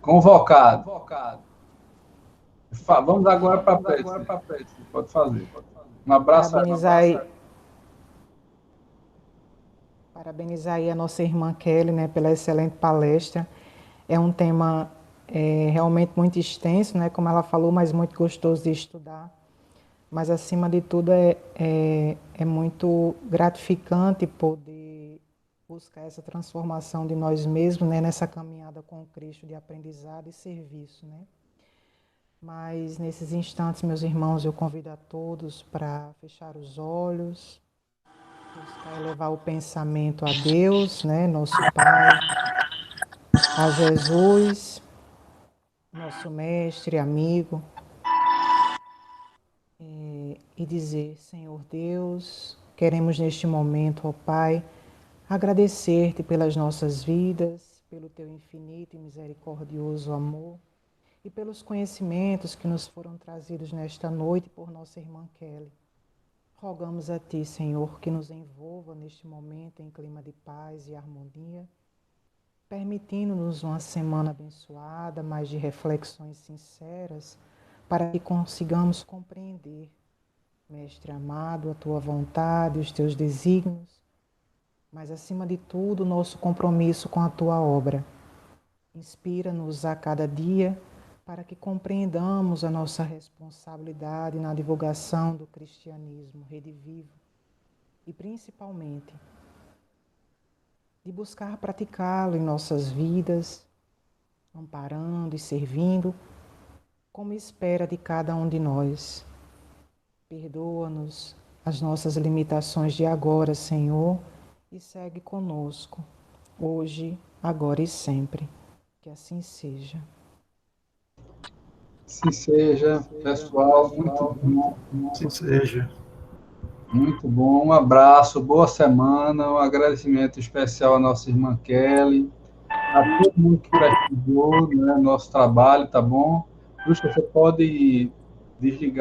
Convocado. Vamos agora para a prece. Pode fazer. Um abraço. Parabenizar aí a nossa irmã Kelly, né, pela excelente palestra. É um tema realmente muito extenso, né, como ela falou, mas muito gostoso de estudar. Mas, acima de tudo, é muito gratificante poder buscar essa transformação de nós mesmos, né, nessa caminhada com o Cristo de aprendizado e serviço, né? Mas, nesses instantes, meus irmãos, eu convido a todos para fechar os olhos, buscar elevar o pensamento a Deus, né, nosso Pai, a Jesus, nosso mestre, amigo, e dizer: Senhor Deus, queremos neste momento, ó Pai, agradecer-te pelas nossas vidas, pelo teu infinito e misericordioso amor e pelos conhecimentos que nos foram trazidos nesta noite por nossa irmã Kelly. Rogamos a ti, Senhor, que nos envolva neste momento em clima de paz e harmonia, permitindo-nos uma semana abençoada, mas de reflexões sinceras, para que consigamos compreender Mestre amado, a tua vontade, os teus desígnios, mas acima de tudo, o nosso compromisso com a tua obra. Inspira-nos a cada dia para que compreendamos a nossa responsabilidade na divulgação do cristianismo redivivo e, principalmente, de buscar praticá-lo em nossas vidas, amparando e servindo, como espera de cada um de nós. Perdoa-nos as nossas limitações de agora, Senhor, e segue conosco, hoje, agora e sempre. Que assim seja. Assim seja, pessoal, muito bom. Assim seja. Muito bom, um abraço, boa semana, um agradecimento especial à nossa irmã Kelly, a todo mundo que prestigiou, né, nosso trabalho, tá bom? Puxa, você pode desligar.